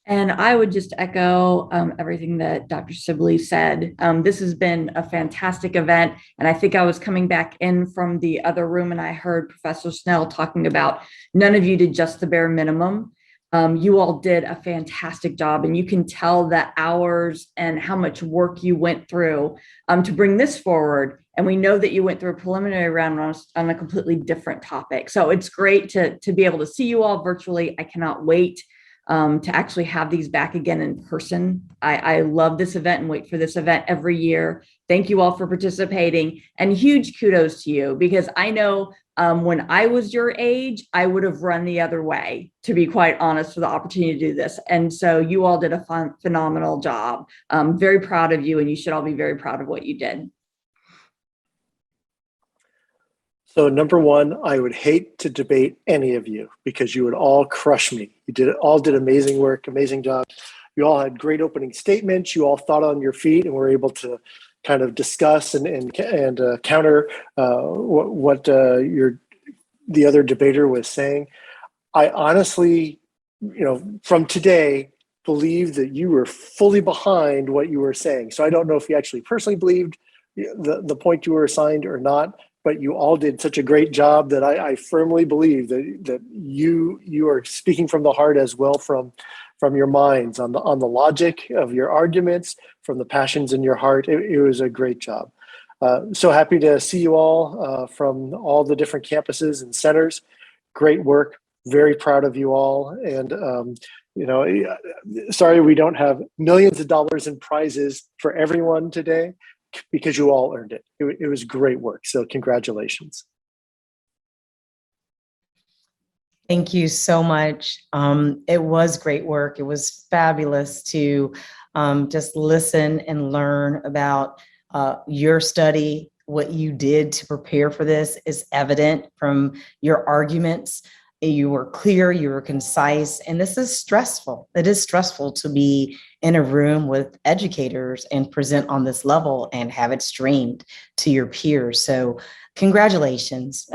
And I would just echo everything that Dr. Sibley said. This has been a fantastic event. And I think I was coming back in from the other room and I heard Professor Snell talking about none of you did just the bare minimum. You all did a fantastic job and you can tell the hours and how much work you went through to bring this forward. And we know that you went through a preliminary round on a completely different topic. So it's great to be able to see you all virtually. I cannot wait to actually have these back again in person. I love this event and wait for this event every year. Thank you all for participating, and huge kudos to you, because I know when I was your age, I would have run the other way, to be quite honest, for the opportunity to do this. And so you all did a phenomenal job. I'm very proud of you, and you should all be very proud of what you did. So number one, I would hate to debate any of you because you would all crush me. You all did amazing work, amazing job. You all had great opening statements. You all thought on your feet and were able to kind of discuss and counter what the other debater was saying. I honestly, from today, believe that you were fully behind what you were saying. So I don't know if you actually personally believed the point you were assigned or not, but you all did such a great job that I firmly believe that you are speaking from the heart as well from your minds on the logic of your arguments, from the passions in your heart. It was a great job. So happy to see you all from all the different campuses and centers. Great work. Very proud of you all. And sorry we don't have millions of dollars in prizes for everyone today, because you all earned it. It was great work. So congratulations. Thank you so much. It was great work. It was fabulous to just listen and learn about your study. What you did to prepare for this is evident from your arguments. You were clear, you were concise, and this is stressful. It is stressful to be in a room with educators and present on this level and have it streamed to your peers. So congratulations.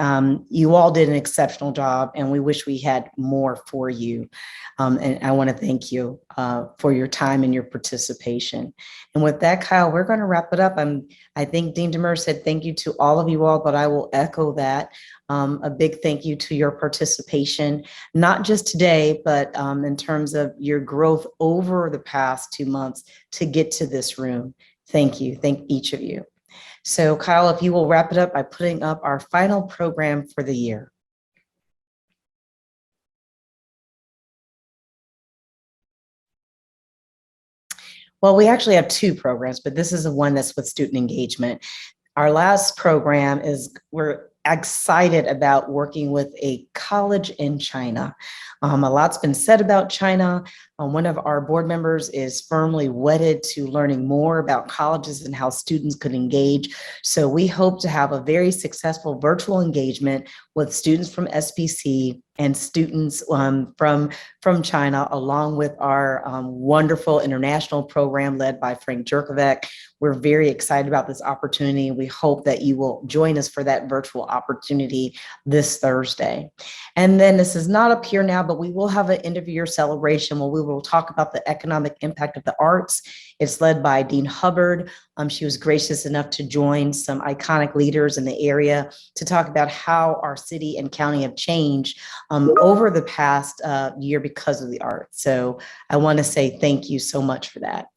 You all did an exceptional job, and we wish we had more for you. And I want to thank you for your time and your participation. And with that, Kyle, we're going to wrap it up. I think Dean Demers said thank you to all of you all, but I will echo that. A big thank you to your participation, not just today, but in terms of your growth over the past 2 months to get to this room. Thank you. Thank each of you. So Kyle, if you will wrap it up by putting up our final program for the year. Well, we actually have 2 programs, but this is the one that's with student engagement. Our last program is, we're excited about working with a college in China. A lot's been said about China. One of our board members is firmly wedded to learning more about colleges and how students could engage. So we hope to have a very successful virtual engagement with students from SPC and students from China, along with our wonderful international program led by Frank Jerkovic. We're very excited about this opportunity. We hope that you will join us for that virtual opportunity this Thursday. And then this is not up here now, but we will have an end of year celebration where we will talk about the economic impact of the arts. It's led by Dean Hubbard. She was gracious enough to join some iconic leaders in the area to talk about how our city and county have changed over the past year because of the arts. So I want to say thank you so much for that.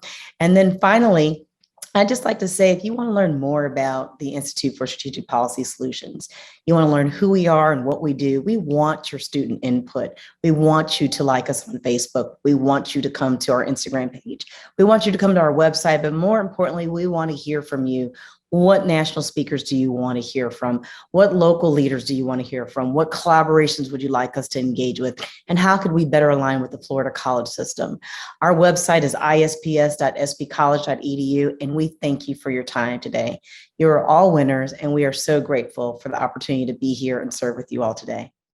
And then finally, I'd just like to say, if you want to learn more about the Institute for Strategic Policy Solutions, you want to learn who we are and what we do, we want your student input. We want you to like us on Facebook. We want you to come to our Instagram page. We want you to come to our website, but more importantly, we want to hear from you. What national speakers do you want to hear from? What local leaders do you want to hear from? What collaborations would you like us to engage with? And how could we better align with the Florida college system? Our website is isps.spcollege.edu, and we thank you for your time today. You are all winners, and we are so grateful for the opportunity to be here and serve with you all today.